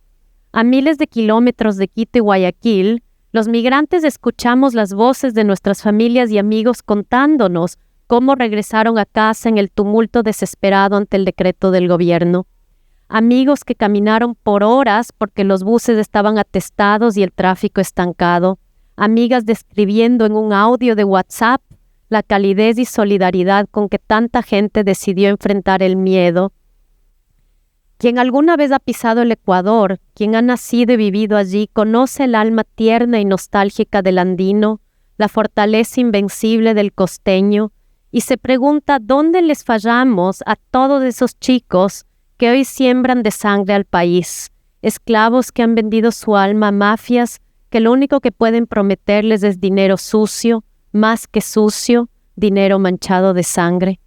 [SPEAKER 3] A miles de kilómetros de Quito y Guayaquil, los migrantes escuchamos las voces de nuestras familias y amigos contándonos cómo regresaron a casa en el tumulto desesperado ante el decreto del gobierno. Amigos que caminaron por horas porque los buses estaban atestados y el tráfico estancado. Amigas describiendo en un audio de WhatsApp la calidez y solidaridad con que tanta gente decidió enfrentar el miedo. Quien alguna vez ha pisado el Ecuador, quien ha nacido y vivido allí, conoce el alma tierna y nostálgica del andino, la fortaleza invencible del costeño, y se pregunta dónde les fallamos a todos esos chicos que hoy siembran de sangre al país, esclavos que han vendido su alma a mafias que lo único que pueden prometerles es dinero sucio, más que sucio, dinero manchado de sangre.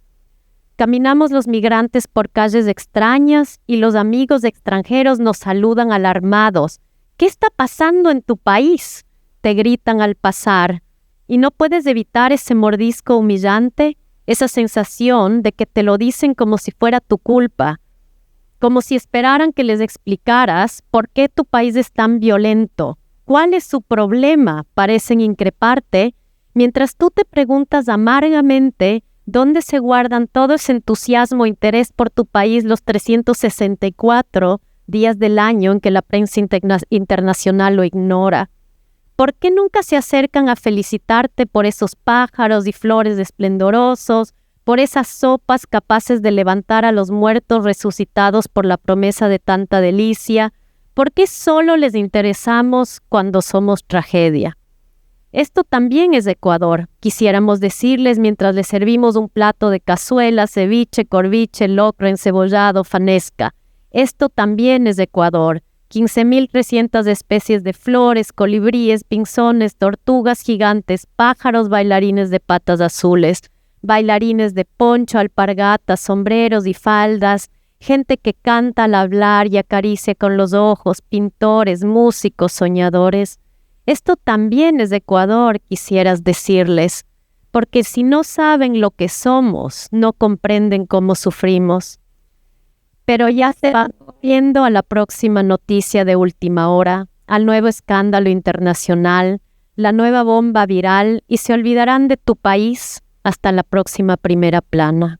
[SPEAKER 3] Caminamos los migrantes por calles extrañas y los amigos extranjeros nos saludan alarmados. ¿Qué está pasando en tu país?, te gritan al pasar. Y no puedes evitar ese mordisco humillante, esa sensación de que te lo dicen como si fuera tu culpa, como si esperaran que les explicaras por qué tu país es tan violento, cuál es su problema, parecen increparte, mientras tú te preguntas amargamente ¿dónde se guardan todo ese entusiasmo e interés por tu país los 364 días del año en que la prensa internacional lo ignora? ¿Por qué nunca se acercan a felicitarte por esos pájaros y flores esplendorosos, por esas sopas capaces de levantar a los muertos resucitados por la promesa de tanta delicia? ¿Por qué solo les interesamos cuando somos tragedia? Esto también es Ecuador, quisiéramos decirles mientras les servimos un plato de cazuela, ceviche, corviche, locro, encebollado, fanesca. Esto también es Ecuador. 15.300 especies de flores, colibríes, pinzones, tortugas gigantes, pájaros bailarines de patas azules, bailarines de poncho, alpargatas, sombreros y faldas, gente que canta al hablar y acaricia con los ojos, pintores, músicos, soñadores. Esto también es Ecuador, quisieras decirles, porque si no saben lo que somos, no comprenden cómo sufrimos. Pero ya se van viendo a la próxima noticia de última hora, al nuevo escándalo internacional, la nueva bomba viral, y se olvidarán de tu país hasta la próxima primera plana.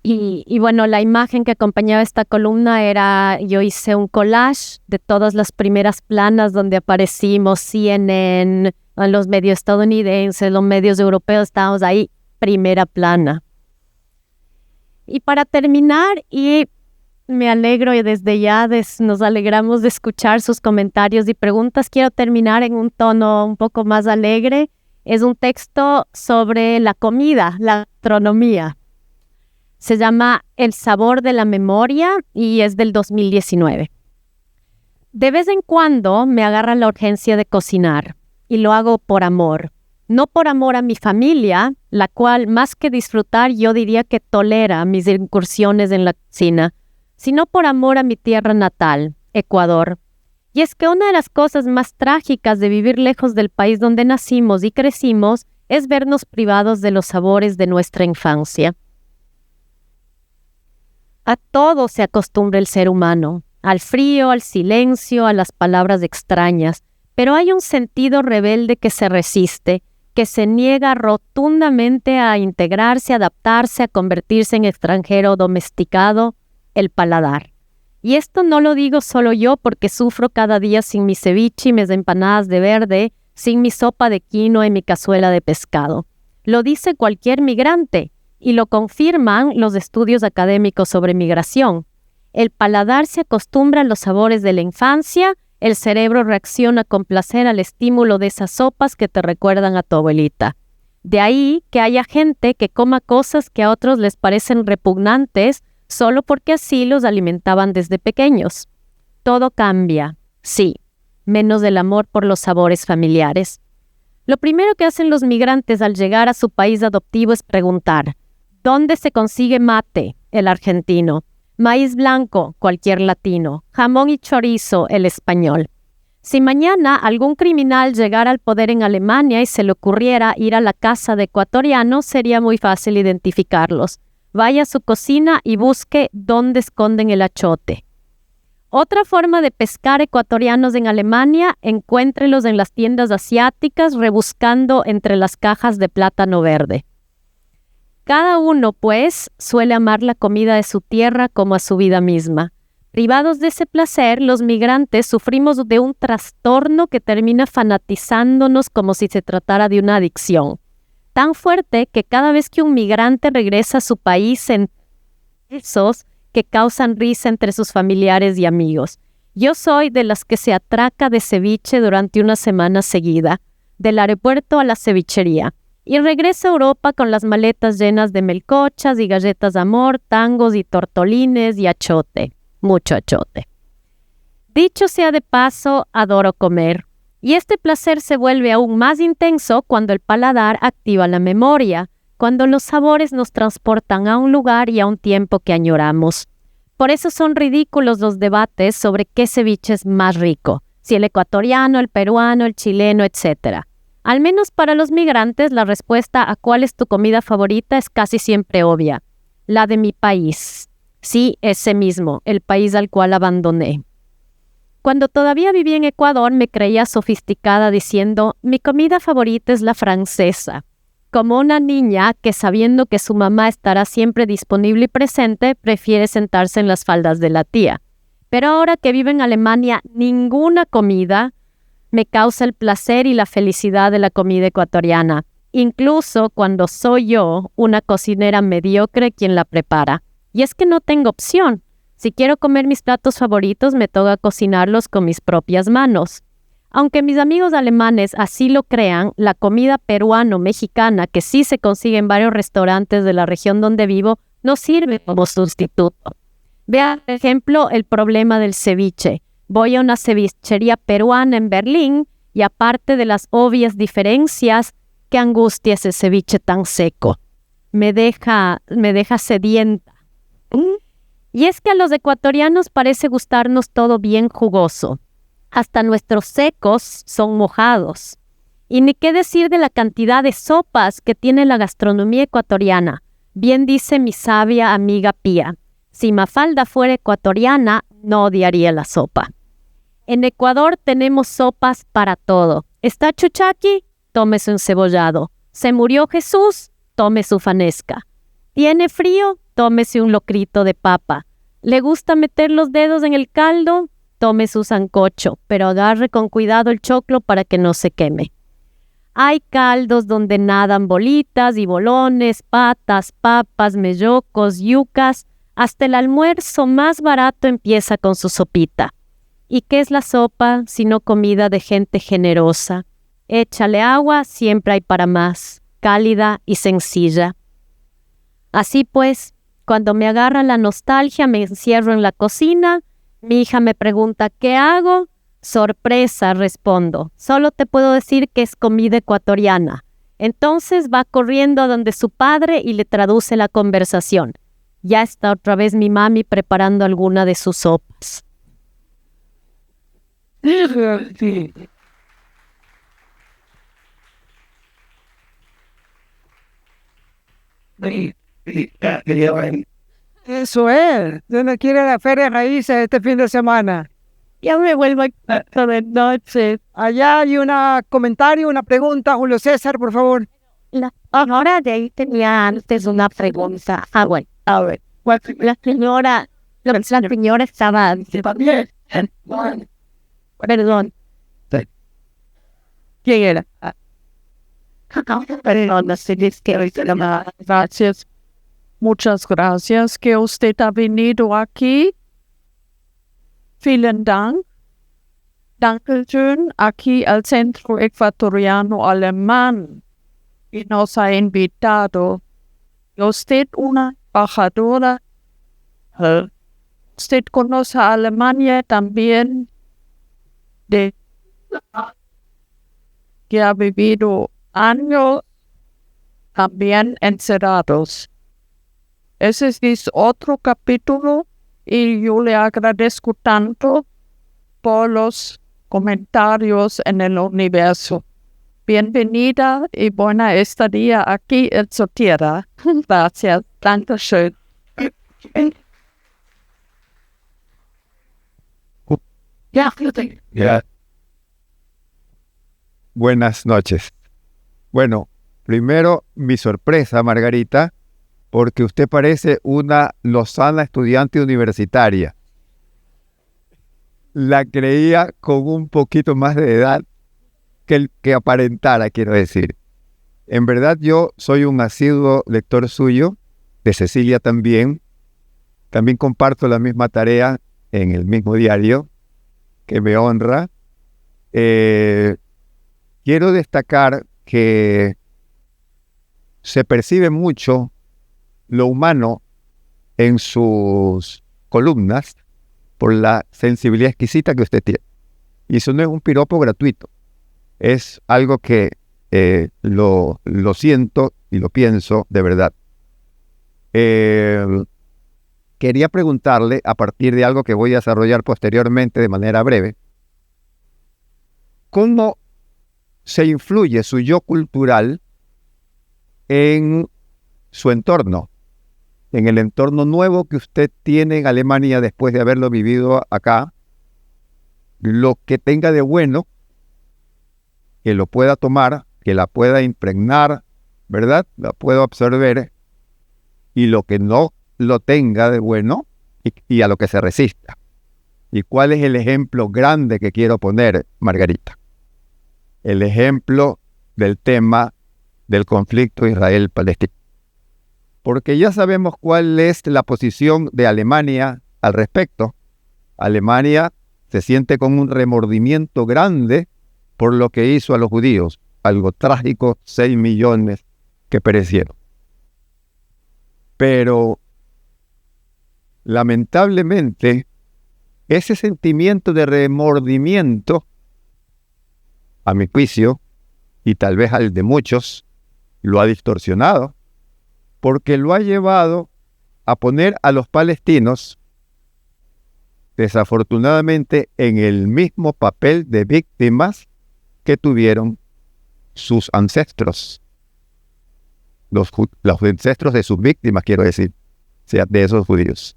[SPEAKER 3] Y bueno, la imagen que acompañaba esta columna era, yo hice un collage de todas las primeras planas donde aparecimos, CNN, en los medios estadounidenses, los medios europeos, estábamos ahí, primera plana. Y para terminar, y me alegro y desde ya nos alegramos de escuchar sus comentarios y preguntas, quiero terminar en un tono un poco más alegre. Es un texto sobre la comida, la gastronomía. Se llama El sabor de la memoria y es del 2019. De vez en cuando me agarra la urgencia de cocinar y lo hago por amor. No por amor a mi familia, la cual más que disfrutar yo diría que tolera mis incursiones en la cocina, sino por amor a mi tierra natal, Ecuador. Y es que una de las cosas más trágicas de vivir lejos del país donde nacimos y crecimos es vernos privados de los sabores de nuestra infancia. A todo se acostumbra el ser humano, al frío, al silencio, a las palabras extrañas, pero hay un sentido rebelde que se resiste, que se niega rotundamente a integrarse, a adaptarse, a convertirse en extranjero domesticado, el paladar. Y esto no lo digo solo yo porque sufro cada día sin mi ceviche y mis empanadas de verde, sin mi sopa de quinoa y mi cazuela de pescado. Lo dice cualquier migrante y lo confirman los estudios académicos sobre migración. El paladar se acostumbra a los sabores de la infancia, el cerebro reacciona con placer al estímulo de esas sopas que te recuerdan a tu abuelita. De ahí que haya gente que coma cosas que a otros les parecen repugnantes solo porque así los alimentaban desde pequeños. Todo cambia, sí, menos el amor por los sabores familiares. Lo primero que hacen los migrantes al llegar a su país adoptivo es preguntar, ¿dónde se consigue mate? El argentino. Maíz blanco, cualquier latino. Jamón y chorizo, el español. Si mañana algún criminal llegara al poder en Alemania y se le ocurriera ir a la casa de ecuatorianos, sería muy fácil identificarlos. Vaya a su cocina y busque dónde esconden el achote. Otra forma de pescar ecuatorianos en Alemania, encuéntrelos en las tiendas asiáticas rebuscando entre las cajas de plátano verde. Cada uno, pues, suele amar la comida de su tierra como a su vida misma. Privados de ese placer, los migrantes sufrimos de un trastorno que termina fanatizándonos como si se tratara de una adicción. Tan fuerte que cada vez que un migrante regresa a su país en esos que causan risa entre sus familiares y amigos. Yo soy de las que se atraca de ceviche durante una semana seguida, del aeropuerto a la cevichería. Y regresa a Europa con las maletas llenas de melcochas y galletas de amor, tangos y tortolines y achote, mucho achote. Dicho sea de paso, adoro comer. Y este placer se vuelve aún más intenso cuando el paladar activa la memoria, cuando los sabores nos transportan a un lugar y a un tiempo que añoramos. Por eso son ridículos los debates sobre qué ceviche es más rico, si el ecuatoriano, el peruano, el chileno, etc. Al menos para los migrantes, la respuesta a cuál es tu comida favorita es casi siempre obvia. La de mi país. Sí, ese mismo, el país al cual abandoné. Cuando todavía vivía en Ecuador, me creía sofisticada diciendo, mi comida favorita es la francesa. Como una niña que, sabiendo que su mamá estará siempre disponible y presente, prefiere sentarse en las faldas de la tía. Pero ahora que vivo en Alemania, ninguna comida me causa el placer y la felicidad de la comida ecuatoriana, incluso cuando soy yo, una cocinera mediocre, quien la prepara. Y es que no tengo opción. Si quiero comer mis platos favoritos, me toca cocinarlos con mis propias manos. Aunque mis amigos alemanes así lo crean, la comida peruano-mexicana, que sí se consigue en varios restaurantes de la región donde vivo, no sirve como sustituto. Vea, por ejemplo, el problema del ceviche. Voy a una cevichería peruana en Berlín y aparte de las obvias diferencias, qué angustia ese ceviche tan seco. Me deja sedienta. Y es que a los ecuatorianos parece gustarnos todo bien jugoso. Hasta nuestros secos son mojados. Y ni qué decir de la cantidad de sopas que tiene la gastronomía ecuatoriana. Bien dice mi sabia amiga Pía, si Mafalda fuera ecuatoriana, no odiaría la sopa. En Ecuador tenemos sopas para todo. ¿Está Chuchaqui? Tome su encebollado. ¿Se murió Jesús? Tome su fanesca. ¿Tiene frío? Tómese un locrito de papa. ¿Le gusta meter los dedos en el caldo? Tome su sancocho, pero agarre con cuidado el choclo para que no se queme. Hay caldos donde nadan bolitas y bolones, patas, papas, mellocos, yucas. Hasta el almuerzo más barato empieza con su sopita. ¿Y qué es la sopa sino comida de gente generosa? Échale agua, siempre hay para más, cálida y sencilla. Así pues, cuando me agarra la nostalgia, me encierro en la cocina. Mi hija me pregunta, ¿qué hago? Sorpresa, respondo. Solo te puedo decir que es comida ecuatoriana. Entonces va corriendo a donde su padre y le traduce la conversación. Ya está otra vez mi mami preparando alguna de sus sopas.
[SPEAKER 2] Eso es. Yo no quiero la feria de raíces este fin de semana.
[SPEAKER 6] Ya me vuelvo a de noche.
[SPEAKER 2] Allá hay un comentario, una pregunta. Julio César, por favor.
[SPEAKER 3] Ahora de ahí tenía antes una pregunta. Bueno,
[SPEAKER 6] A ver.
[SPEAKER 3] la señora estaba... Perdón.
[SPEAKER 6] ¿Quién era?
[SPEAKER 3] Perdón, no sé
[SPEAKER 6] Gracias. Muchas gracias que usted ha venido aquí. Vielen Dank. Dankeschön aquí al Centro Ecuatoriano Alemán y nos ha invitado. Y usted una embajadora. Usted conoce a Alemania también que ha vivido años también encerrados. Ese es otro capítulo y yo le agradezco tanto por los comentarios en el universo. Bienvenida y buena estadía aquí en su tierra. Gracias. Dankeschön.
[SPEAKER 5] Ya. Buenas noches. Bueno, primero mi sorpresa, Margarita, porque usted parece una lozana estudiante universitaria. La creía con un poquito más de edad que aparentara, quiero decir. En verdad yo soy un asiduo lector suyo, de Cecilia también. También comparto la misma tarea en el mismo diario, que me honra. Quiero destacar que se percibe mucho lo humano en sus columnas por la sensibilidad exquisita que usted tiene. Y eso no es un piropo gratuito. Es algo que lo siento y lo pienso de verdad. Quería preguntarle, a partir de algo que voy a desarrollar posteriormente de manera breve, ¿cómo se influye su yo cultural en su entorno, en el entorno nuevo que usted tiene en Alemania después de haberlo vivido acá? Lo que tenga de bueno, que lo pueda tomar, que la pueda impregnar, ¿verdad? La pueda absorber, y lo que no lo tenga de bueno y a lo que se resista. ¿Y cuál es el ejemplo grande que quiero poner, Margarita? El ejemplo del tema del conflicto Israel-Palestina. Porque ya sabemos cuál es la posición de Alemania al respecto. Alemania se siente con un remordimiento grande por lo que hizo a los judíos. Algo trágico, 6 millones que perecieron. Pero lamentablemente, ese sentimiento de remordimiento, a mi juicio, y tal vez al de muchos, lo ha distorsionado, porque lo ha llevado a poner a los palestinos, desafortunadamente, en el mismo papel de víctimas que tuvieron sus ancestros. Los ancestros de sus víctimas, quiero decir, o sea, de esos judíos.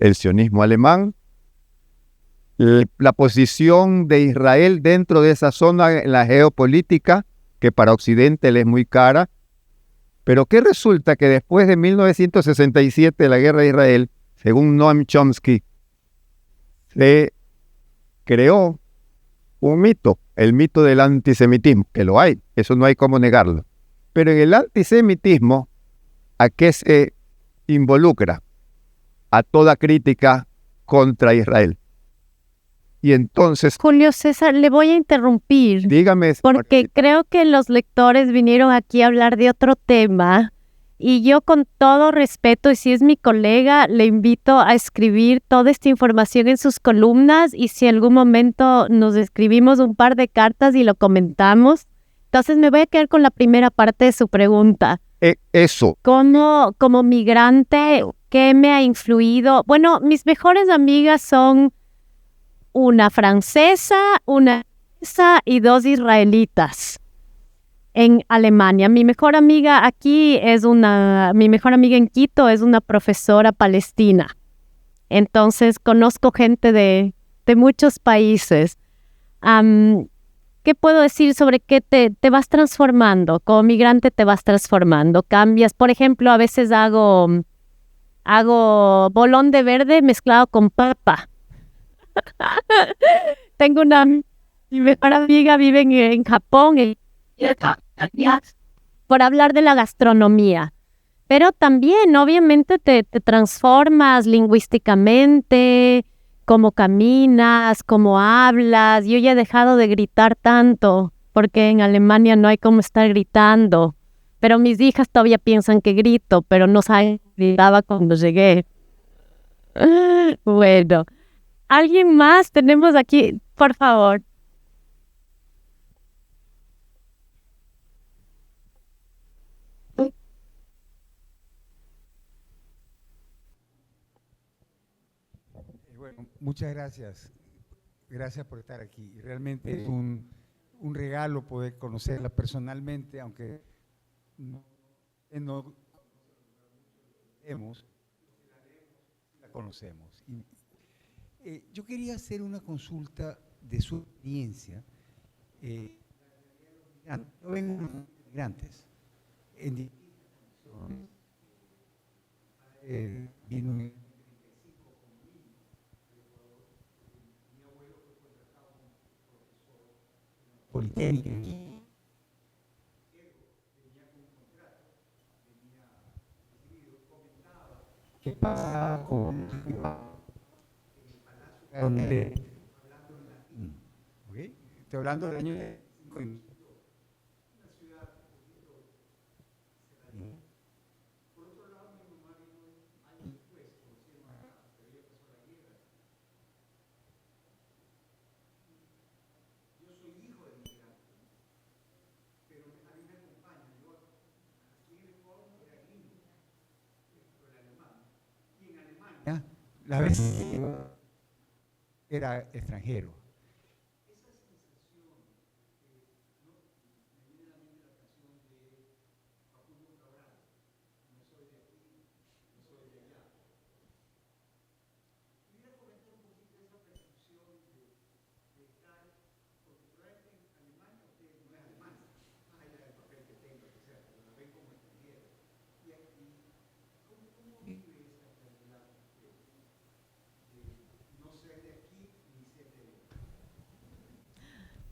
[SPEAKER 5] El sionismo alemán, la posición de Israel dentro de esa zona en la geopolítica, que para Occidente le es muy cara, pero que resulta que después de 1967, la guerra de Israel, según Noam Chomsky, se creó un mito, el mito del antisemitismo, que lo hay, eso no hay cómo negarlo. Pero en el antisemitismo, ¿a qué se involucra? A toda crítica contra Israel. Y entonces,
[SPEAKER 3] Julio César, le voy a interrumpir.
[SPEAKER 5] dígame,
[SPEAKER 3] Porque creo que los lectores vinieron aquí a hablar de otro tema y yo con todo respeto, y si es mi colega, le invito a escribir toda esta información en sus columnas y si en algún momento nos escribimos un par de cartas y lo comentamos. Entonces me voy a quedar con la primera parte de su pregunta.
[SPEAKER 5] eso,
[SPEAKER 3] Como migrante, ¿qué me ha influido? Bueno, mis mejores amigas son una francesa, una inglesa y 2 israelitas en Alemania. Mi mejor amiga mi mejor amiga en Quito es una profesora palestina. Entonces conozco gente de de muchos países. ¿Qué puedo decir sobre qué te vas transformando? Como migrante te vas transformando, cambias. Por ejemplo, a veces hago bolón de verde mezclado con papa. Tengo mi mejor amiga vive en Japón por hablar de la gastronomía. Pero también, obviamente, te transformas lingüísticamente, cómo caminas, cómo hablas. Yo ya he dejado de gritar tanto, porque en Alemania no hay cómo estar gritando. Pero mis hijas todavía piensan que grito, pero no saben que gritaba cuando llegué. Bueno, ¿alguien más tenemos aquí? Por favor.
[SPEAKER 7] Bueno, muchas gracias. Gracias por estar aquí. Realmente es un regalo poder conocerla personalmente, aunque no la conocemos. Yo quería hacer una consulta de su experiencia. Yo vengo de migrantes en distintas condiciones. Vino en Politécnica aquí. ¿Qué pasa con el palacio donde okay? Estoy hablando del año 5. La vez era extranjero.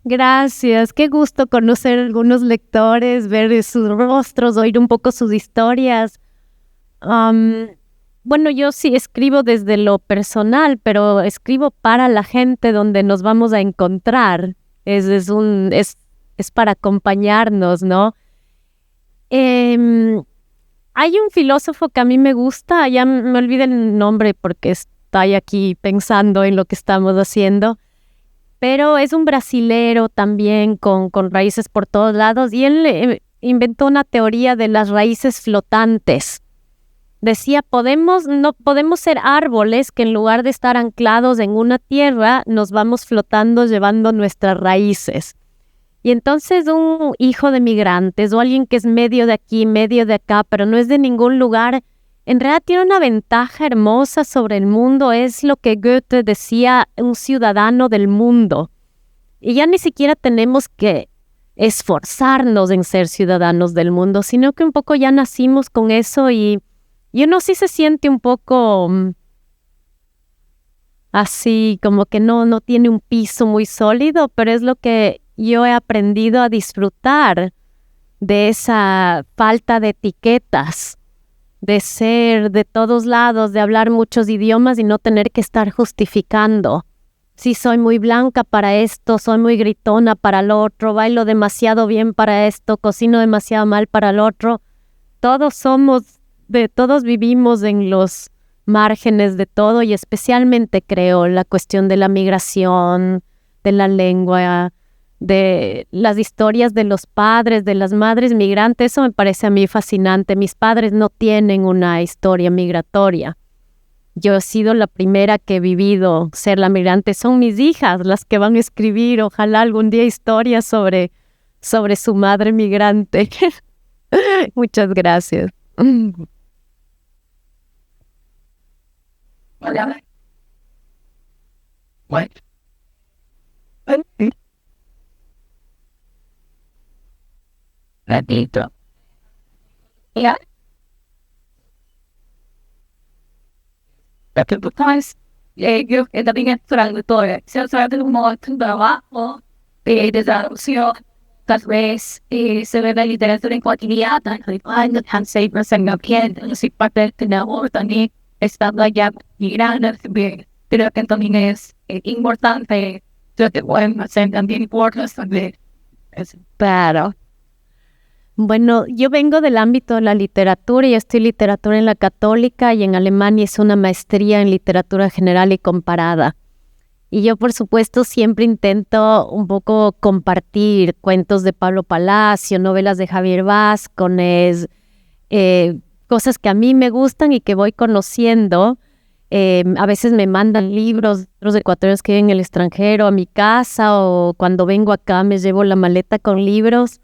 [SPEAKER 3] Gracias, qué gusto conocer a algunos lectores, ver sus rostros, oír un poco sus historias. Bueno, yo sí escribo desde lo personal, pero escribo para la gente donde nos vamos a encontrar. Es para acompañarnos, ¿no? Hay un filósofo que a mí me gusta, ya me olvidé el nombre porque estoy aquí pensando en lo que estamos haciendo, pero es un brasilero también con raíces por todos lados, y él inventó una teoría de las raíces flotantes. Decía, no podemos ser árboles que en lugar de estar anclados en una tierra, nos vamos flotando llevando nuestras raíces. Y entonces un hijo de migrantes o alguien que es medio de aquí, medio de acá, pero no es de ningún lugar, en realidad tiene una ventaja hermosa sobre el mundo. Es lo que Goethe decía, un ciudadano del mundo. Y ya ni siquiera tenemos que esforzarnos en ser ciudadanos del mundo, sino que un poco ya nacimos con eso, y uno sí se siente un poco así, como que no tiene un piso muy sólido, pero es lo que yo he aprendido a disfrutar de esa falta de etiquetas, de ser de todos lados, de hablar muchos idiomas y no tener que estar justificando. Sí, soy muy blanca para esto, soy muy gritona para lo otro, bailo demasiado bien para esto, cocino demasiado mal para lo otro. Todos vivimos en los márgenes de todo, y especialmente creo la cuestión de la migración, de la lengua, de las historias de los padres, de las madres migrantes. Eso me parece a mí fascinante. Mis padres no tienen una historia migratoria. Yo he sido la primera que he vivido ser la migrante. Son mis hijas las que van a escribir, ojalá algún día, historias sobre su madre migrante. Muchas gracias.
[SPEAKER 8] Repito. Ya. Tapi bukas, yo también es traductora. Se trata de un trabajo de desarrollo, tal vez se ve la literatura en cotidiana, cuando se presenta bien, si parte de la también está ya mirando, pero que también es importante, yo te voy a hacer también importante también.
[SPEAKER 3] Claro. Bueno, yo vengo del ámbito de la literatura y estoy literatura en la Católica y en Alemania es una maestría en literatura general y comparada. Y yo, por supuesto, siempre intento un poco compartir cuentos de Pablo Palacio, novelas de Javier Vázquez, cosas que a mí me gustan y que voy conociendo. A veces me mandan libros de otros ecuatorianos que viven en el extranjero a mi casa o cuando vengo acá me llevo la maleta con libros.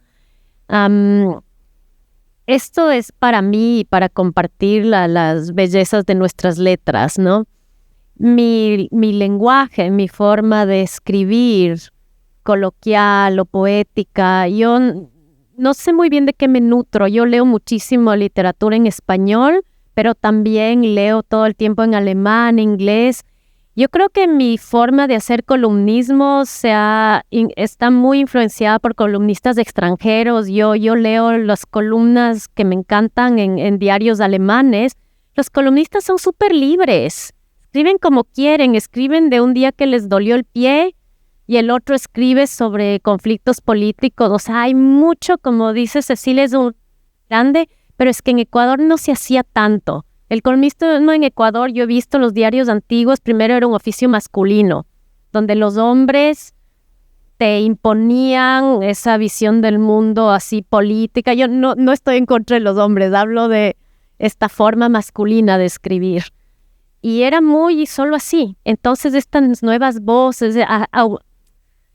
[SPEAKER 3] Esto es para mí y para compartir las bellezas de nuestras letras, ¿no? Mi lenguaje, mi forma de escribir, coloquial o poética, yo no sé muy bien de qué me nutro. Yo leo muchísimo literatura en español, pero también leo todo el tiempo en alemán, inglés. Yo creo que mi forma de hacer columnismo está muy influenciada por columnistas extranjeros. Yo leo las columnas que me encantan en diarios alemanes. Los columnistas son súper libres. Escriben como quieren, escriben de un día que les dolió el pie y el otro escribe sobre conflictos políticos. O sea, hay mucho, como dice Cecilia, es un grande, pero es que en Ecuador no se hacía tanto. El columnismo en Ecuador, yo he visto los diarios antiguos, primero era un oficio masculino, donde los hombres te imponían esa visión del mundo así política. Yo no estoy en contra de los hombres, hablo de esta forma masculina de escribir. Y era muy solo así. Entonces estas nuevas voces,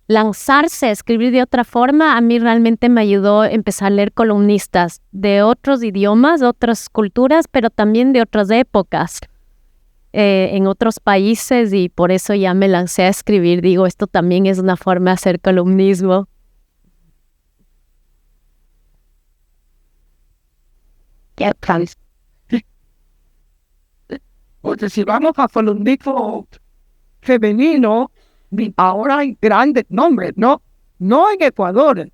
[SPEAKER 3] lanzarse a escribir de otra forma, a mí realmente me ayudó a empezar a leer columnistas de otros idiomas, otras culturas, pero también de otras épocas, en otros países, y por eso ya me lancé a escribir. Digo, esto también es una forma de hacer columnismo.
[SPEAKER 2] Porque si vamos a columnismo femenino, ahora hay grandes nombres, ¿no? No en Ecuador.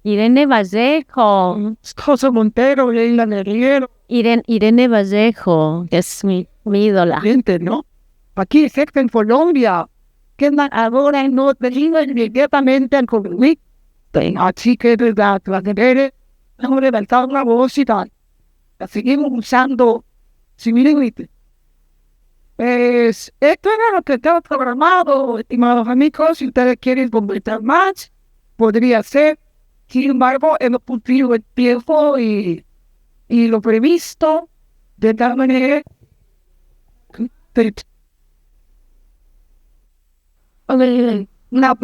[SPEAKER 3] Irene Vallejo.
[SPEAKER 2] José Montero, Leila Neriero.
[SPEAKER 3] Irene Vallejo, que es mi ídola.
[SPEAKER 2] Gente, ¿no? Aquí, cerca en Colombia, que ahora no derivan inmediatamente al columnismo. Así que las mujeres hemos levantado la voz y tal. La seguimos usando civilmente. Pues esto era lo que estaba programado, estimados amigos. Si ustedes quieren completar más, podría ser. Sin embargo, hemos cumplido el tiempo y lo previsto de tal manera. Una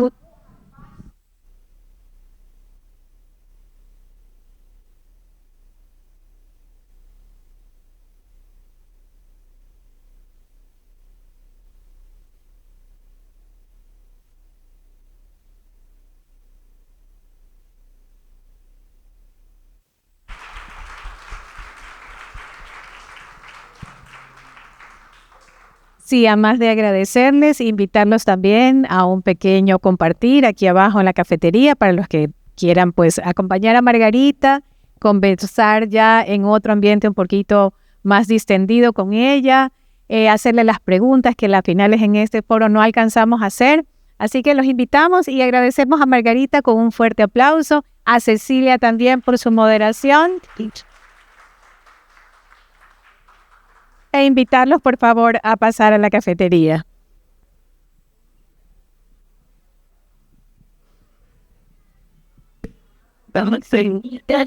[SPEAKER 1] Sí, además de agradecerles, invitarlos también a un pequeño compartir aquí abajo en la cafetería para los que quieran pues acompañar a Margarita, conversar ya en otro ambiente un poquito más distendido con ella, hacerle las preguntas que las finales en este foro no alcanzamos a hacer. Así que los invitamos y agradecemos a Margarita con un fuerte aplauso, a Cecilia también por su moderación. E invitarlos, por favor, a pasar a la cafetería.
[SPEAKER 8] Vamos a